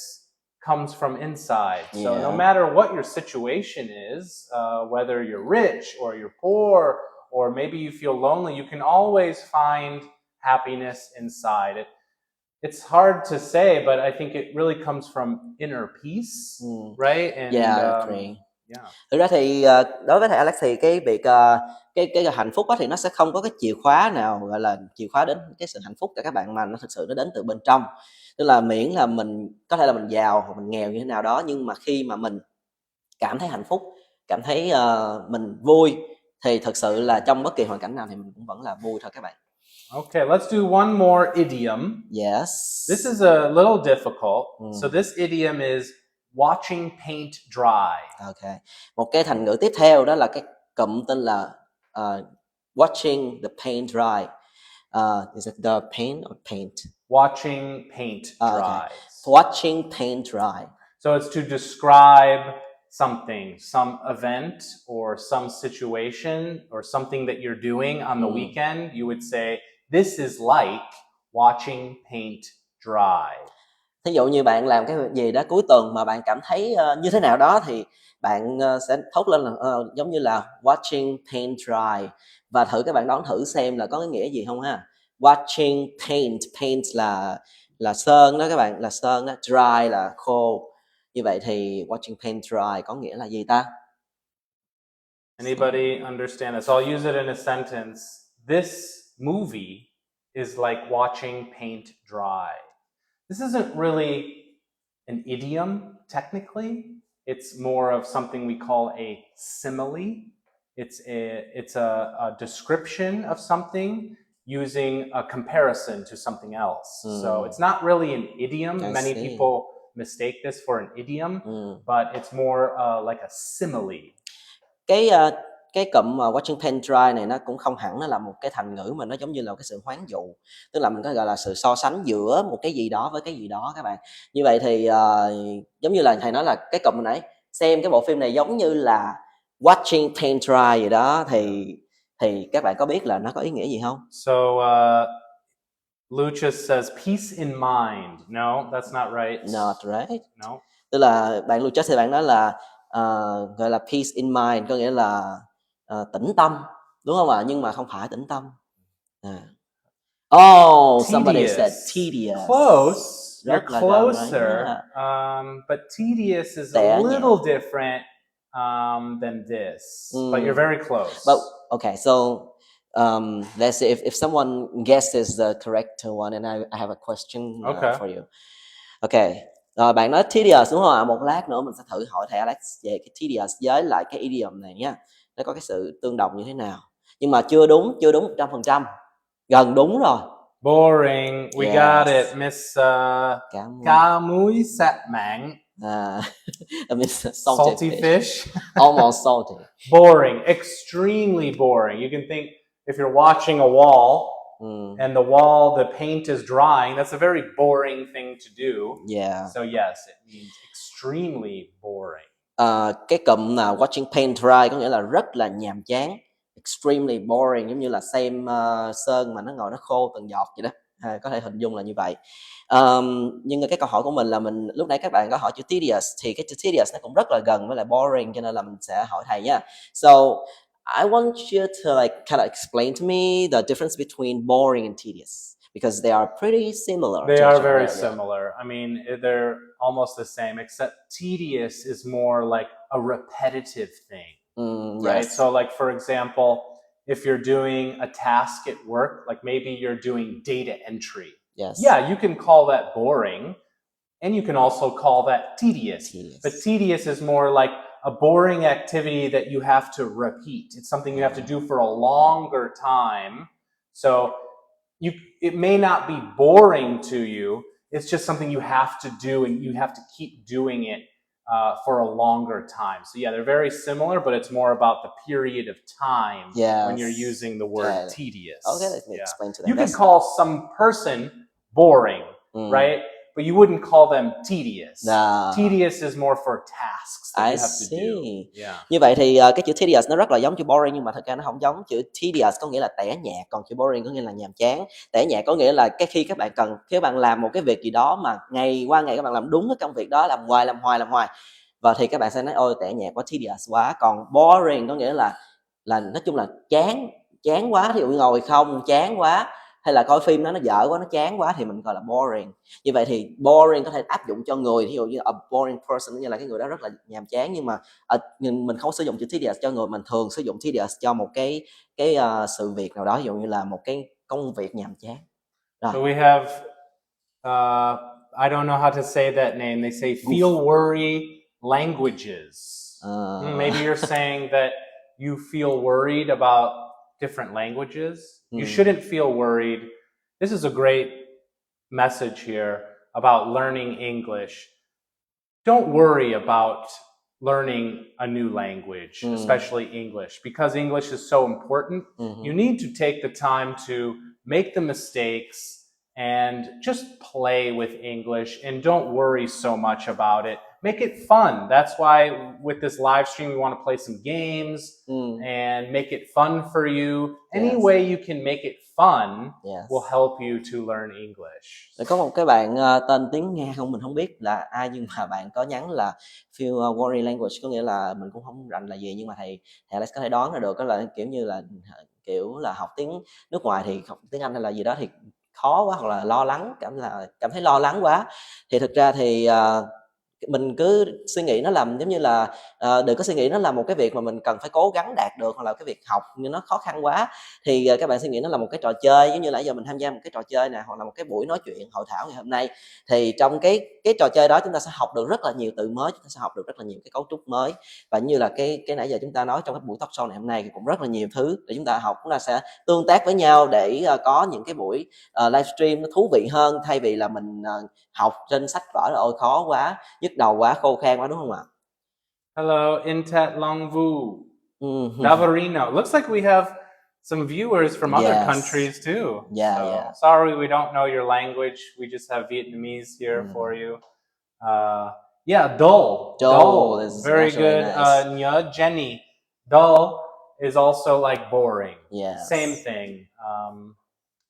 comes from inside. So no matter what your situation is, whether you're rich or you're poor, or maybe you feel lonely, you can always find happiness inside it. It's hard to say, but I think it really comes from inner peace, right? And I agree. Thực ra thì đối với thầy Alex thì cái việc cái hạnh phúc đó thì nó sẽ không có cái chìa khóa nào gọi là chìa khóa đến cái sự hạnh phúc cả các bạn, mà nó thực sự nó đến từ bên trong. Tức là miễn là mình có thể là mình giàu hoặc mình nghèo như thế nào đó, nhưng mà khi mà mình cảm thấy hạnh phúc, cảm thấy mình vui thì thực sự là trong bất kỳ hoàn cảnh nào thì mình cũng vẫn là vui thôi các bạn. Okay, let's do one more idiom. Yes. This is a little difficult. So this idiom is watching paint dry. Okay. Một cái thành ngữ tiếp theo đó là cái cụm tên là watching the paint dry. Is it the paint or paint? Watching paint dry. Okay. Watching paint dry. So it's to describe something, some event or some situation or something that you're doing on the weekend. You would say, this is like watching paint dry. Thí dụ như bạn làm cái gì đó cuối tuần mà bạn cảm thấy như thế nào đó thì bạn sẽ thốt lên là giống như là watching paint dry, và các bạn đoán thử xem là có cái nghĩa gì không ha. Watching paint là sơn đó các bạn, là sơn đó, dry là khô. Như vậy thì watching paint dry có nghĩa là gì ta? Anybody understand this? I'll use it in a sentence. This movie is like watching paint dry. This isn't really an idiom, technically. It's more of something we call a simile. It's a description of something using a comparison to something else. So it's not really an idiom. Many people mistake this for an idiom, but it's more like a simile. cái cụm mà watching paint dry này nó cũng không hẳn nó là một cái thành ngữ mà nó giống như là cái sự hoán dụ, tức là mình có gọi là sự so sánh giữa một cái gì đó với cái gì đó các bạn. Như vậy thì giống như là thầy nói là cái cụm hồi nãy xem cái bộ phim này giống như là watching paint dry vậy đó, thì các bạn có biết là nó có ý nghĩa gì không? So Lucius says peace in mind. No, that's not right. Not right. No. Tức là bạn Lucius thì bạn nói là gọi là peace in mind, có nghĩa là tĩnh tâm, đúng không ạ? Nhưng mà không phải tĩnh tâm. Oh, somebody said tedious. Close. Rất You're là closer. gần, But tedious is a Tẻ little nhạt. different than this. But you're very close. But okay, so let's see if someone guesses the correct one, and I have a question for you. Okay. Rồi bạn nói tedious đúng không ạ? Một lát nữa mình sẽ thử hỏi thầy Alex về cái tedious với lại cái idiom này nha. Nó có cái sự tương đồng như thế nào. Nhưng mà chưa đúng 100%. Gần đúng rồi. Boring. We got it, Miss Cá muối sạ mảng. Miss salty fish. Almost salty. Boring. Extremely boring. You can think if you're watching a wall and the paint is drying, that's a very boring thing to do. Yeah. So yes, it means extremely boring. Cái cụm là watching paint dry có nghĩa là rất là nhàm chán. Extremely boring, giống như là xem sơn mà nó ngồi nó khô từng giọt vậy đó. Có thể hình dung là như vậy. Nhưng cái câu hỏi của mình là lúc nãy các bạn có hỏi chữ tedious, thì cái chữ tedious nó cũng rất là gần với lại boring, cho nên là mình sẽ hỏi thầy nha. So I want you to like kind of explain to me the difference between boring and tedious, because they are pretty similar. They are very similar. I mean, they're almost the same, except tedious is more like a repetitive thing, right? Yes. So like, for example, if you're doing a task at work, like maybe you're doing data entry. Yes. Yeah, you can call that boring, and you can also call that tedious. But tedious is more like a boring activity that you have to repeat. It's something you have to do for a longer time. So it may not be boring to you. It's just something you have to do, and you have to keep doing it for a longer time. So yeah, they're very similar, but it's more about the period of time when you're using the word tedious. Okay, let me explain to them. You can call some person boring, right? But you wouldn't call them tedious. No. Tedious is more for tasks that you have to do. Yeah. Như vậy thì cái chữ tedious nó rất là giống chữ boring, nhưng mà thật ra nó không giống. Chữ tedious có nghĩa là tẻ nhạt, còn chữ boring có nghĩa là nhàm chán. Tẻ nhạt có nghĩa là khi các bạn làm một cái việc gì đó mà ngày qua ngày các bạn làm đúng cái công việc đó, làm hoài, và thì các bạn sẽ nói ôi tẻ nhạt quá, tedious quá. Còn boring có nghĩa là nói chung là chán quá, ví dụ ngồi không chán quá, hay là coi phim nó dở quá, nó chán quá, thì mình gọi là boring. Như vậy thì boring có thể áp dụng cho người, ví dụ như a boring person, như là cái người đó rất là nhàm chán, nhưng mà mình không sử dụng chữ tedious cho người, mình thường sử dụng tedious cho một cái sự việc nào đó, ví dụ như là một cái công việc nhàm chán. So we have I don't know how to say that name. They say feel worry languages. Maybe you're saying that you feel worried about different languages. You shouldn't feel worried. This is a great message here about learning English. Don't worry about learning a new language, especially English, because English is so important. You need to take the time to make the mistakes and just play with English, and don't worry so much about it. Make it fun. That's why with this live stream, we want to play some games and make it fun for you. Any way you can make it fun will help you to learn English. Có một cái bạn tên tiếng Nga không, mình không biết là ai, nhưng mà bạn có nhắn là feel worry language, có nghĩa là mình cũng không rành là gì, nhưng mà thầy Alex có thể đoán ra được, đó là kiểu là học tiếng nước ngoài thì học tiếng Anh hay là gì đó thì khó quá, hoặc là lo lắng, cảm thấy lo lắng quá. Thì thực ra thì mình cứ suy nghĩ nó làm giống như là đừng có suy nghĩ nó là một cái việc mà mình cần phải cố gắng đạt được, hoặc là cái việc học nhưng nó khó khăn quá, thì các bạn suy nghĩ nó là một cái trò chơi, giống như là giờ mình tham gia một cái trò chơi này, hoặc là một cái buổi nói chuyện hội thảo ngày hôm nay, thì trong cái trò chơi đó chúng ta sẽ học được rất là nhiều từ mới, chúng ta sẽ học được rất là nhiều cái cấu trúc mới, và như là cái nãy giờ chúng ta nói trong cái buổi talk show này hôm nay thì cũng rất là nhiều thứ để chúng ta học, chúng ta sẽ tương tác với nhau để có những cái buổi livestream nó thú vị hơn, thay vì là mình học trên sách vở là ôi khó quá, nhức đầu quá, khô khan quá, đúng không ạ? Hello, Intet Longvu. Davarino. Looks like we have some viewers from other countries too. Yeah. Sorry, we don't know your language. We just have Vietnamese here for you. Dull. Dull is very good. Nice. Nhớ Jenny. Dull is also like boring. Yes. Same thing.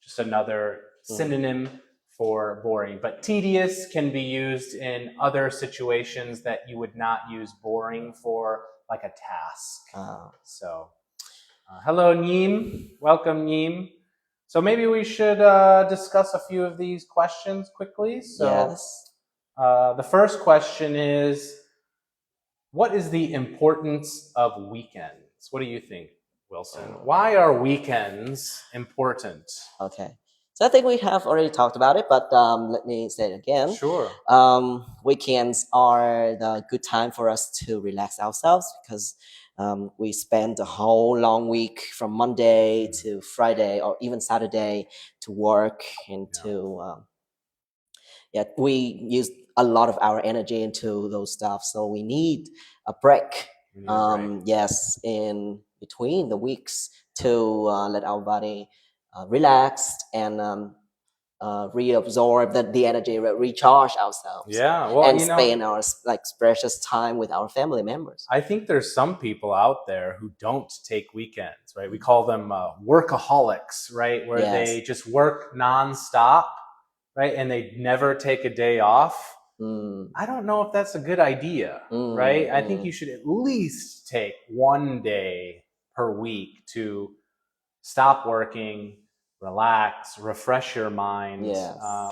Just another synonym for boring. But tedious can be used in other situations that you would not use boring for, like a task. So, hello, Neem. Welcome, Neem. So maybe we should discuss a few of these questions quickly. So, the first question is, what is the importance of weekends? What do you think, Wilson? Why are weekends important? Okay. So I think we have already talked about it, but let me say it again. Sure. Weekends are the good time for us to relax ourselves because we spend the whole long week from Monday to Friday or even Saturday to work and we use a lot of our energy into those stuff. So we need a break. Yes, in between the weeks to let our body relax and reabsorb the energy, recharge ourselves. And spend our precious time with our family members. I think there's some people out there who don't take weekends, right? We call them workaholics, right? Where they just work nonstop, right? And they never take a day off. I don't know if that's a good idea, right? I think you should at least take one day per week to stop working, relax, refresh your mind.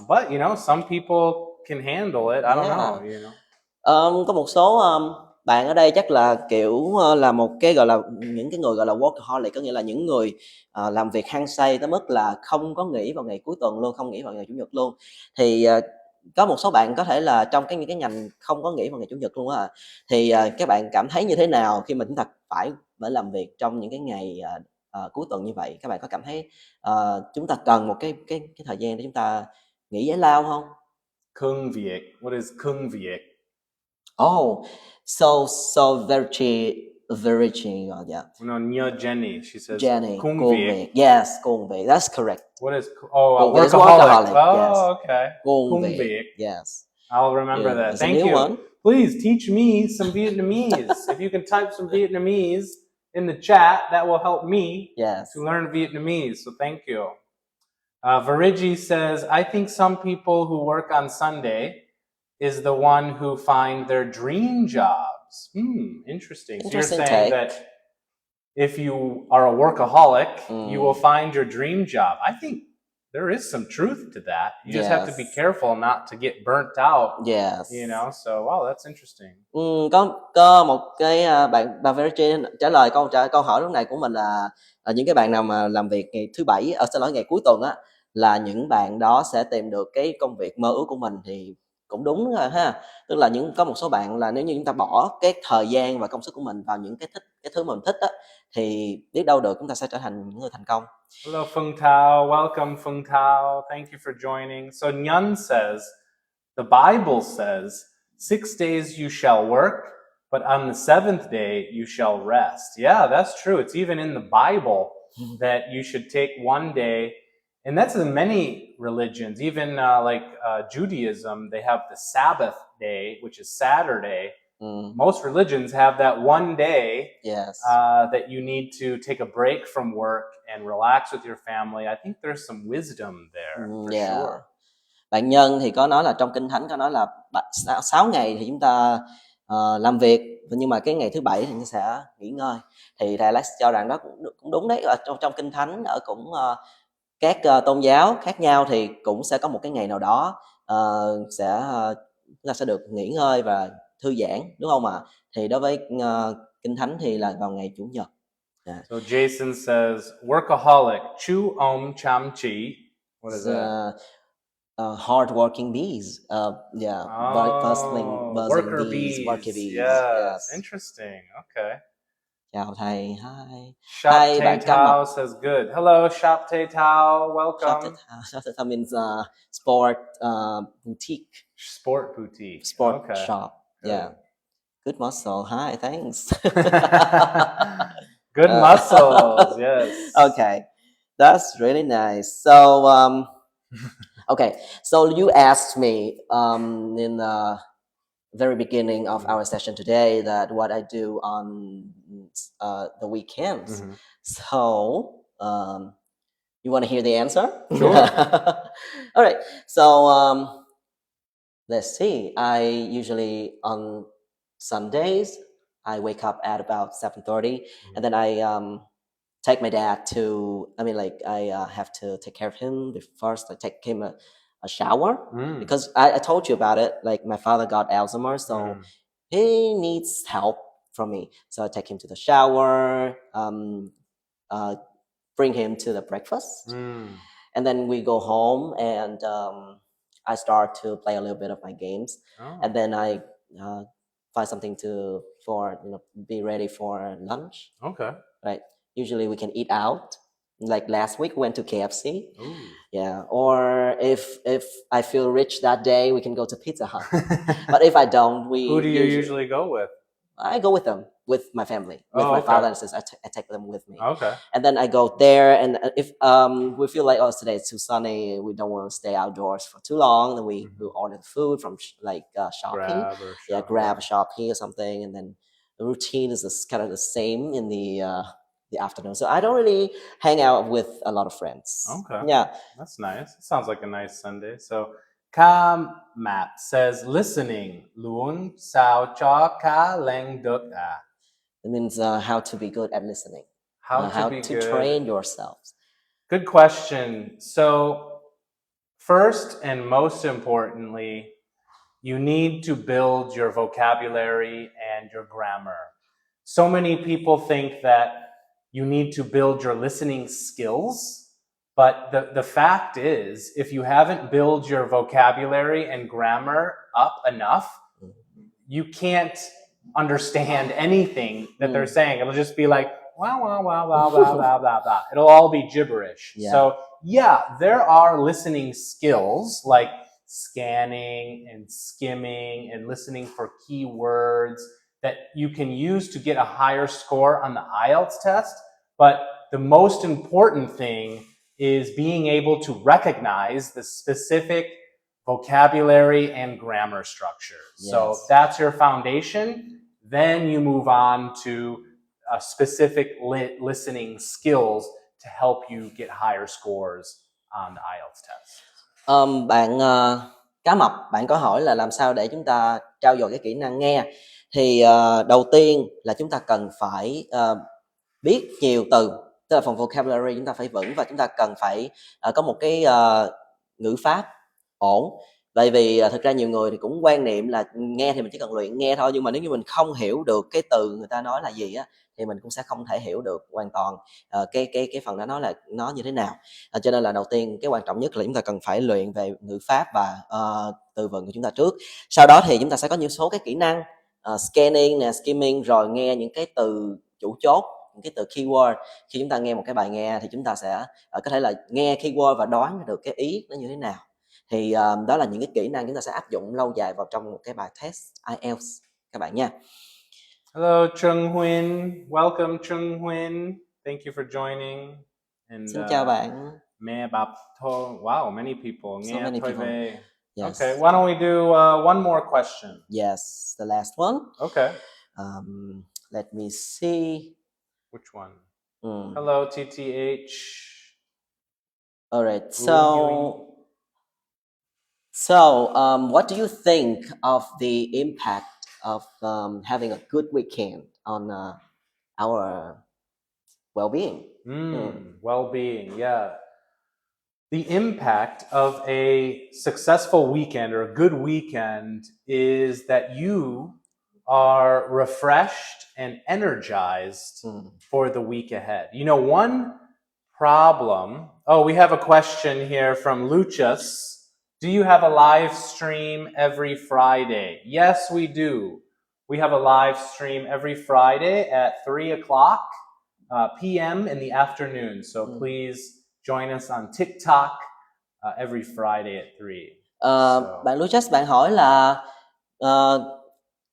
But some people can handle it. I don't know. Có một số bạn ở đây chắc là kiểu là một cái gọi là những cái người gọi là workaholic, có nghĩa là những người làm việc hăng say tới mức là không có nghỉ vào ngày cuối tuần luôn, không nghỉ vào ngày chủ nhật luôn. Thì có một số bạn có thể là trong những cái ngành không có nghỉ vào ngày chủ nhật luôn á. Thì các bạn cảm thấy như thế nào khi mà chúng ta phải làm việc trong những cái ngày cuối tuần như vậy? Các bạn có cảm thấy chúng ta cần một cái thời gian để chúng ta nghỉ giải lao không? Công việc. What is công việc? Oh, so very yeah. No, Nhớ Jenny. She says Jenny. Công việc. Yes, công việc. That's correct. What is workaholic? Oh, yes. Okay. Công việc. Yes. I'll remember that. Thank you. One. Please teach me some Vietnamese. If you can type some Vietnamese in the chat, that will help me to learn Vietnamese. So thank you. Virigi says, I think some people who work on Sunday is the one who find their dream jobs. Interesting. So you're saying that if you are a workaholic, you will find your dream job. I think there is some truth to that. You just have to be careful not to get burnt out. So wow, that's interesting. Có một cái bà Virgie trả lời câu hỏi lúc này của mình là những cái bạn nào mà làm việc ngày thứ bảy, ngày cuối tuần á, là những bạn đó sẽ tìm được cái công việc mơ ước của mình. Thì cũng đúng rồi ha, tức là có một số bạn là nếu như chúng ta bỏ cái thời gian và công sức của mình vào những cái thứ mà mình thích á, thì biết đâu được chúng ta sẽ trở thành những người thành công. Hello Phương Thao, welcome Phương Thao, thank you for joining. So Nhan says, the Bible says, 6 days you shall work, but on the 7th day you shall rest. Yeah, that's true. It's even in the Bible that you should take one day. And that's in many religions, even Judaism, they have the Sabbath day, which is Saturday. Most religions have that one day that you need to take a break from work and relax with your family. I think there's some wisdom there, for sure. Bạn Nhân thì có nói là trong Kinh Thánh có nói là 6 ngày thì chúng ta làm việc, nhưng mà cái ngày thứ bảy thì chúng ta sẽ nghỉ ngơi. Thì thầy Alex cho rằng đó cũng đúng đấy. Ở trong Kinh Thánh ở cũng các tôn giáo khác nhau thì cũng sẽ có một cái ngày nào đó chúng ta sẽ được nghỉ ngơi và thư giãn, đúng không ạ? Thì đối với Kinh Thánh thì là vào ngày Chủ nhật. So Jason says, workaholic, chu om cham chi. What is that? Hard-working bees. Buzzing worker bees. Worker bees. Yes. Interesting. Okay. Chào thầy. Hi. Shop Tay Tao says good. Hello, Shop Tay Tao. Welcome. Shop Tay Tao means sport boutique. Sport boutique. Shop. Good. Yeah. Good muscle. Hi, thanks. Good muscles, yes. Okay, that's really nice. So, okay, so you asked me in the very beginning of our session today that what I do on the weekends. So, you want to hear the answer? Sure. All right. So, let's see. I usually on Sundays I wake up at about 7:30, and then I take my dad to. I mean, like I have to take care of him. First, I take him a shower because I told you about it. Like my father got Alzheimer's, so he needs help from me. So I take him to the shower. Uh, Bring him to the breakfast, and then we go home, and I start to play a little bit of my games, and then I find something to for be ready for lunch. Okay. Right. Usually we can eat out. Like last week, we went to KFC. Yeah. Or if I feel rich that day, we can go to Pizza Hut. But if I don't, Who do you usually go with? I go with them, with my family, with my father and sister. I take them with me. Okay. And then I go there, and if we feel like today it's too sunny, we don't want to stay outdoors for too long, then we order food from Shopee. Grab a Shopee or something, and then the routine is kind of the same in the afternoon. So I don't really hang out with a lot of friends. Okay. Yeah. That's nice. It sounds like a nice Sunday. So Matt says listening. Luôn sao cho ka leng được à? It means how to be good at listening. How to train yourselves. Good question. So first and most importantly, you need to build your vocabulary and your grammar. So many people think that you need to build your listening skills, but the fact is, if you haven't built your vocabulary and grammar up enough, you can't understand anything that they're saying. It'll just be like, wow, wow, wow, wow, blah, blah, blah, blah. It'll all be gibberish. Yeah. So, yeah, there are listening skills like scanning and skimming and listening for keywords that you can use to get a higher score on the IELTS test. But the most important thing is being able to recognize the specific vocabulary and grammar structures. Yes. So that's your foundation. Then you move on to specific listening skills to help you get higher scores on the IELTS test. Bạn Cá Mập, bạn có hỏi là làm sao để chúng ta trau dồi cái kỹ năng nghe. Thì đầu tiên là chúng ta cần phải biết nhiều từ, tức là phần vocabulary chúng ta phải vững, và chúng ta cần phải có một cái ngữ pháp ổn. Bởi vì thực ra nhiều người thì cũng quan niệm là nghe thì mình chỉ cần luyện nghe thôi, nhưng mà nếu như mình không hiểu được cái từ người ta nói là gì á, thì mình cũng sẽ không thể hiểu được hoàn toàn cái phần đó nói là nó như thế nào. Cho nên là đầu tiên cái quan trọng nhất là chúng ta cần phải luyện về ngữ pháp và từ vựng của chúng ta trước. Sau đó thì chúng ta sẽ có những số cái kỹ năng scanning nè, skimming, rồi nghe những cái từ chủ chốt, những cái từ keyword. Khi chúng ta nghe một cái bài nghe thì chúng ta sẽ có thể là nghe keyword và đoán được cái ý nó như thế nào. Thì đó là những cái kỹ năng chúng ta sẽ áp dụng lâu dài vào trong một cái bài test IELTS các bạn nha. Hello Trung Huynh, welcome Trung Huynh. Thank you for joining. And, xin chào bạn. Mẹ bạp thô. Wow, many people. So many people. Về. Yes. Okay, why don't we do one more question? Yes, the last one. Okay. Let me see. Which one? Hello TTH. All right. So, what do you think of the impact of having a good weekend on our well-being? Well-being, yeah. The impact of a successful weekend or a good weekend is that you are refreshed and energized for the week ahead. You know, one problem. Oh, we have a question here from Luchas. Do you have a live stream every Friday? Yes, we do. We have a live stream every Friday at 3 o'clock p.m. in the afternoon. So please join us on TikTok every Friday at 3. Bạn Luchas, bạn hỏi là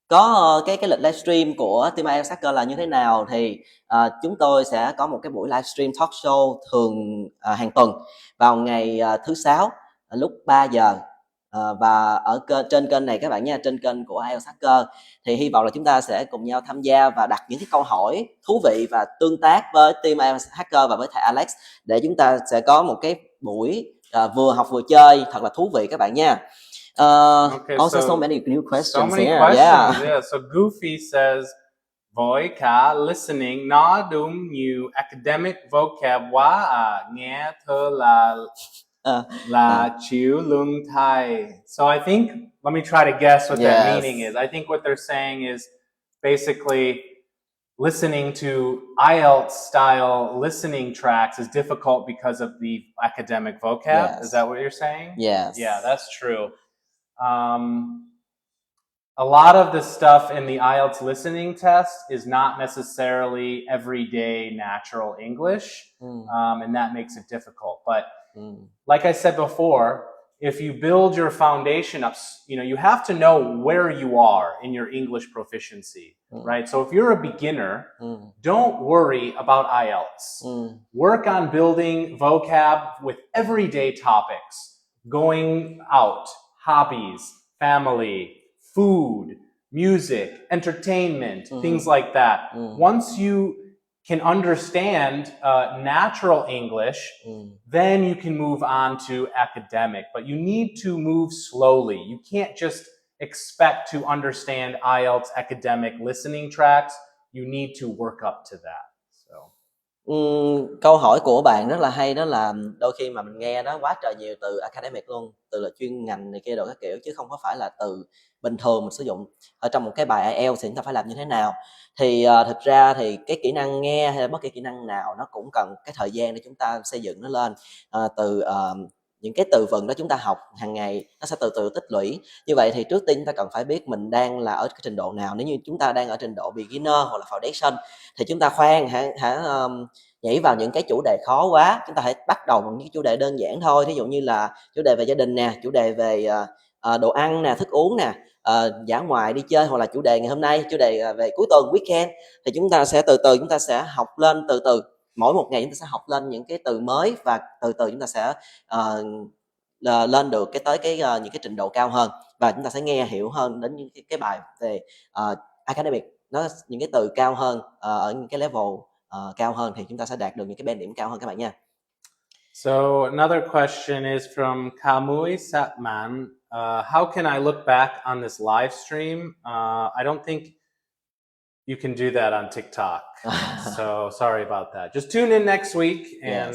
Có cái lịch livestream của Team IELTS Hacker là như thế nào thì chúng tôi sẽ có một cái buổi livestream talk show thường hàng tuần vào ngày thứ Sáu lúc 3 giờ và ở trên kênh này các bạn nha, trên kênh của IELTS Hacker. Thì hy vọng là chúng ta sẽ cùng nhau tham gia và đặt những cái câu hỏi thú vị và tương tác với Team IELTS Hacker và với thầy Alex để chúng ta sẽ có một cái buổi vừa học vừa chơi thật là thú vị các bạn nha. Also so many new questions so many here. questions. Yeah. So Goofy says, với cả listening nó đúng như academic vocab quá à, nghe thơ là chịu lương thầy. So I think, let me try to guess what that meaning is. I think what they're saying is basically listening to IELTS style listening tracks is difficult because of the academic vocab. Is that what you're saying? Yes. Yeah, that's true. A lot of the stuff in the IELTS listening test is not necessarily everyday natural English, and that makes it difficult. But like I said before, if you build your foundation up, you have to know where you are in your English proficiency, right? So if you're a beginner, don't worry about IELTS. Work on building vocab with everyday topics, going out, hobbies, family, food, music, entertainment, things like that. Once you can understand natural English, then you can move on to academic. But you need to move slowly. You can't just expect to understand IELTS academic listening tracks. You need to work up to that. Câu hỏi của bạn rất là hay, đó là đôi khi mà mình nghe đó quá trời nhiều từ academic luôn, từ là chuyên ngành này kia đồ các kiểu, chứ không có phải là từ bình thường mình sử dụng ở trong một cái bài IELTS thì chúng ta phải làm như thế nào. Thì thực ra thì cái kỹ năng nghe hay là bất kỳ kỹ năng nào nó cũng cần cái thời gian để chúng ta xây dựng nó lên, từ những cái từ vựng đó chúng ta học hàng ngày nó sẽ từ từ tích lũy. Như vậy thì trước tiên chúng ta cần phải biết mình đang là ở cái trình độ nào. Nếu như chúng ta đang ở trình độ beginner hoặc là foundation thì chúng ta khoan hãy nhảy vào những cái chủ đề khó quá. Chúng ta hãy bắt đầu bằng những chủ đề đơn giản thôi, ví dụ như là chủ đề về gia đình nè, chủ đề về đồ ăn nè, thức uống nè, dã ngoại đi chơi, hoặc là chủ đề ngày hôm nay, chủ đề về cuối tuần weekend. Thì chúng ta sẽ từ từ chúng ta sẽ học lên, từ từ mỗi một ngày chúng ta sẽ học lên những cái từ mới, và từ từ chúng ta sẽ lên được những cái trình độ cao hơn, và chúng ta sẽ nghe hiểu hơn đến những cái bài về academic, nó những cái từ cao hơn ở những cái level cao hơn, thì chúng ta sẽ đạt được những cái band điểm cao hơn các bạn nha. So another question is from Kamui Satman. How can I look back on this live stream? I don't think you can do that on TikTok. So sorry about that. Just tune in next week and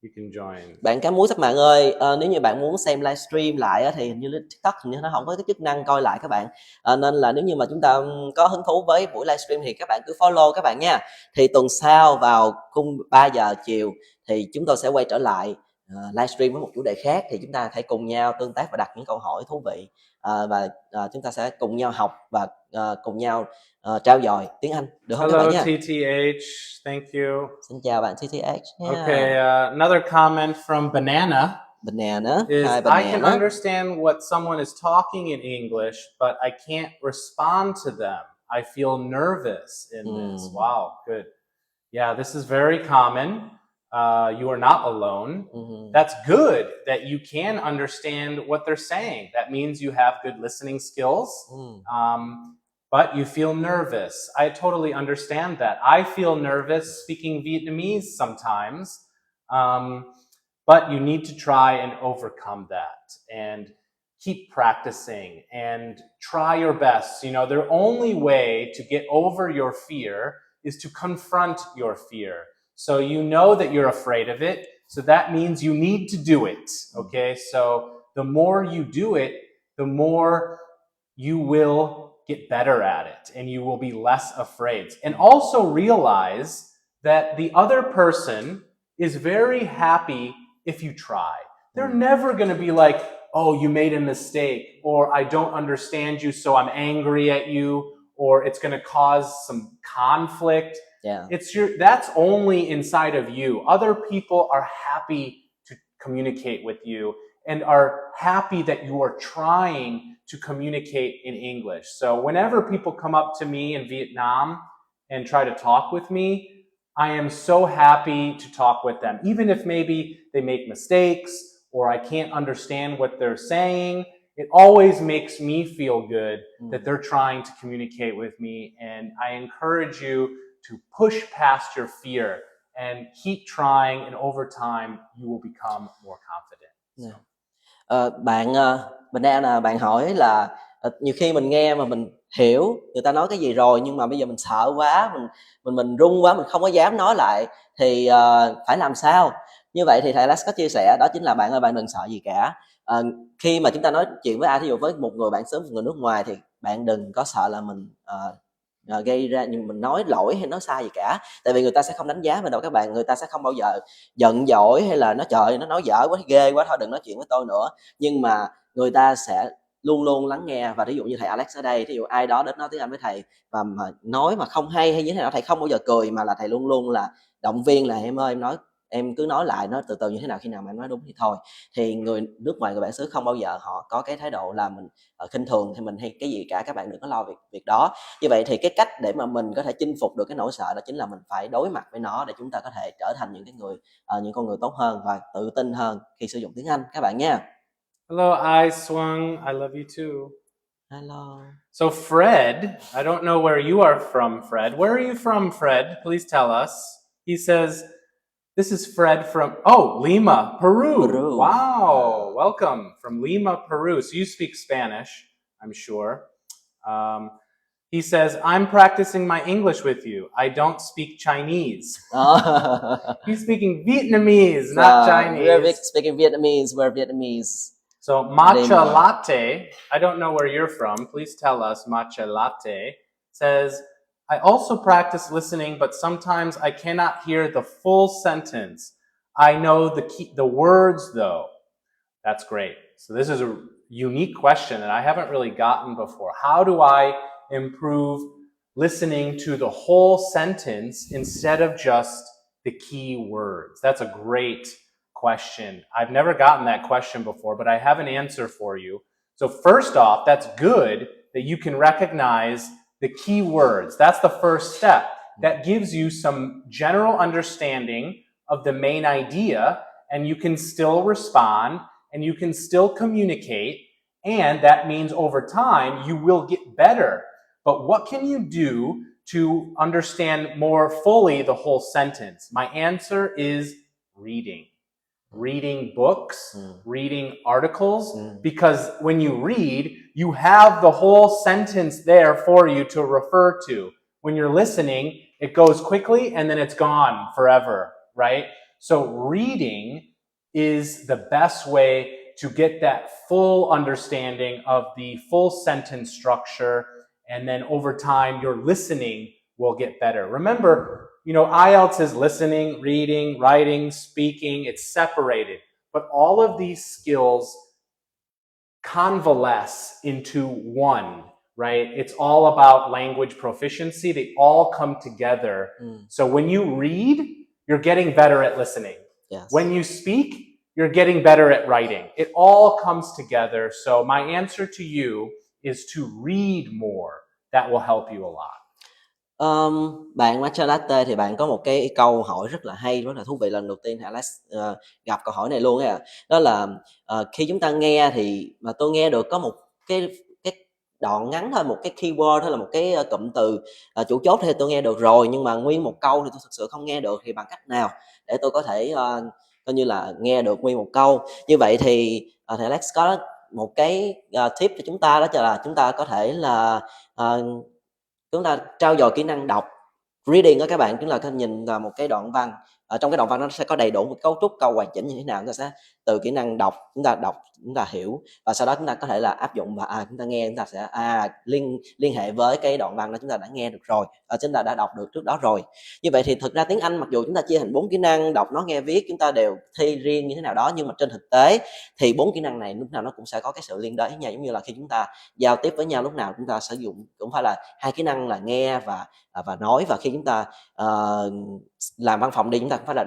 you can join. Bạn Cá Muối Sắc Mạn ơi, nếu như bạn muốn xem livestream lại thì hình như TikTok hình như nó không có cái chức năng coi lại các bạn. Nên là nếu như mà chúng ta có hứng thú với buổi livestream thì các bạn cứ follow các bạn nha. Thì tuần sau vào khung 3 giờ chiều thì chúng tôi sẽ quay trở lại livestream với một chủ đề khác, thì chúng ta hãy cùng nhau tương tác và đặt những câu hỏi thú vị, và chúng ta sẽ cùng nhau học và cùng nhau trao dồi tiếng Anh, được không các bạn nha? Hello TTH, thank you. Xin chào bạn TTH. Yeah. Okay, another comment from Banana. Banana. Is Hi, Banana. I can understand what someone is talking in English, but I can't respond to them. I feel nervous in this. Wow, good. Yeah, this is very common. You are not alone. That's good that you can understand what they're saying. That means you have good listening skills. But you feel nervous. I totally understand that. I feel nervous speaking Vietnamese sometimes. But you need to try and overcome that and keep practicing and try your best. You know, the only way to get over your fear is to confront your fear. So you know that you're afraid of it. So that means you need to do it. Okay. So the more you do it, the more you will get better at it and you will be less afraid. And also realize that the other person is very happy if you try. They're never going to be like, oh, you made a mistake, or I don't understand you, so I'm angry at you, or it's going to cause some conflict. That's only inside of you. Other people are happy to communicate with you and are happy that you are trying to communicate in English. So whenever people come up to me in Vietnam and try to talk with me, I am so happy to talk with them. Even if maybe they make mistakes or I can't understand what they're saying, it always makes me feel good that they're trying to communicate with me. And I encourage you to push past your fear and keep trying, and over time you will become more confident. Bạn Bình An, bạn hỏi là nhiều khi mình nghe mà mình hiểu người ta nói cái gì rồi, nhưng mà bây giờ mình sợ quá, mình run quá, mình không có dám nói lại, thì phải làm sao? Như vậy thì thầy Alex có chia sẻ, đó chính là bạn ơi, bạn đừng sợ gì cả. Khi mà chúng ta nói chuyện với ai, thí dụ với một người bạn xứ, một người nước ngoài, thì bạn đừng có sợ là mình gây ra, nhưng mình nói lỗi hay nói sai gì cả, tại vì người ta sẽ không đánh giá mình đâu các bạn. Người ta sẽ không bao giờ giận dỗi hay là nói trời nó nói dở quá, ghê quá, thôi đừng nói chuyện với tôi nữa. Nhưng mà người ta sẽ luôn luôn lắng nghe. Và ví dụ như thầy Alex ở đây, ví dụ ai đó đến nói tiếng Anh với thầy và mà nói mà không hay hay như thế nào, thầy không bao giờ cười, mà là thầy luôn luôn là động viên là em ơi, em nói, em cứ nói lại, nói từ từ như thế nào, khi nào mà em nói đúng thì thôi. Thì người nước ngoài, người bản xứ không bao giờ họ có cái thái độ là mình khinh thường thì mình hay cái gì cả, các bạn đừng có lo việc đó. Như vậy thì cái cách để mà mình có thể chinh phục được cái nỗi sợ đó chính là mình phải đối mặt với nó, để chúng ta có thể trở thành những cái người những con người tốt hơn và tự tin hơn khi sử dụng tiếng Anh các bạn nha. Hello, I Swung. I love you too. Hello. So Fred, I don't know where you are from, Fred. Where are you from, Fred? Please tell us. He says, this is Fred from, Lima, Peru. Wow, welcome from Lima, Peru. So you speak Spanish, I'm sure. He says, I'm practicing my English with you. I don't speak Chinese. He's speaking Vietnamese, not Chinese. We're speaking Vietnamese. We're Vietnamese. So matcha latte, I don't know where you're from. Please tell us. Matcha latte says, I also practice listening, but sometimes I cannot hear the full sentence. I know the words though. That's great. So this is a unique question that I haven't really gotten before. How do I improve listening to the whole sentence instead of just the key words? That's a great question. I've never gotten that question before, but I have an answer for you. So first off, that's good that you can recognize the key words. That's the first step. That gives you some general understanding of the main idea, and you can still respond and you can still communicate, and that means over time you will get better. But what can you do to understand more fully the whole sentence? My answer is reading. Reading books, reading articles, because when you read, you have the whole sentence there for you to refer to. When you're listening, it goes quickly and then it's gone forever, right? So reading is the best way to get that full understanding of the full sentence structure, and then over time your listening will get better. Remember, IELTS is listening, reading, writing, speaking. It's separated. But all of these skills convalesce into one, right? It's all about language proficiency. They all come together. So when you read, you're getting better at listening. Yes. When you speak, you're getting better at writing. It all comes together. So my answer to you is to read more. That will help you a lot. Bạn Matcha Latte thì bạn có một cái câu hỏi rất là hay, rất là thú vị. Lần đầu tiên thì Alex gặp câu hỏi này luôn á. Đó là khi chúng ta nghe thì mà tôi nghe được có một cái đoạn ngắn thôi, một cái keyword thôi, là một cái cụm từ chủ chốt thì tôi nghe được rồi, nhưng mà nguyên một câu thì tôi thực sự không nghe được. Thì bằng cách nào để tôi có thể coi như là nghe được nguyên một câu? Như vậy thì thầy Alex có một cái tip cho chúng ta, đó là chúng ta có thể là chúng ta trau dồi kỹ năng đọc, reading đó các bạn. Chúng ta nhìn vào một cái đoạn văn, ở trong cái đoạn văn nó sẽ có đầy đủ một cấu trúc câu hoàn chỉnh như thế nào. Chúng ta sẽ từ kỹ năng đọc, chúng ta hiểu, và sau đó chúng ta có thể là áp dụng và chúng ta nghe, chúng ta sẽ liên hệ với cái đoạn văn đó chúng ta đã nghe được rồi, chúng ta đã đọc được trước đó rồi. Như vậy thì thực ra tiếng Anh mặc dù chúng ta chia thành 4 kỹ năng đọc, nói, nghe, viết, chúng ta đều thi riêng như thế nào đó, nhưng mà trên thực tế thì 4 kỹ năng này lúc nào nó cũng sẽ có cái sự liên đới với nhau. Giống như là khi chúng ta giao tiếp với nhau, lúc nào chúng ta sử dụng cũng phải là 2 kỹ năng là nghe và nói, và khi chúng ta làm văn phòng đi, chúng ta cũng phải là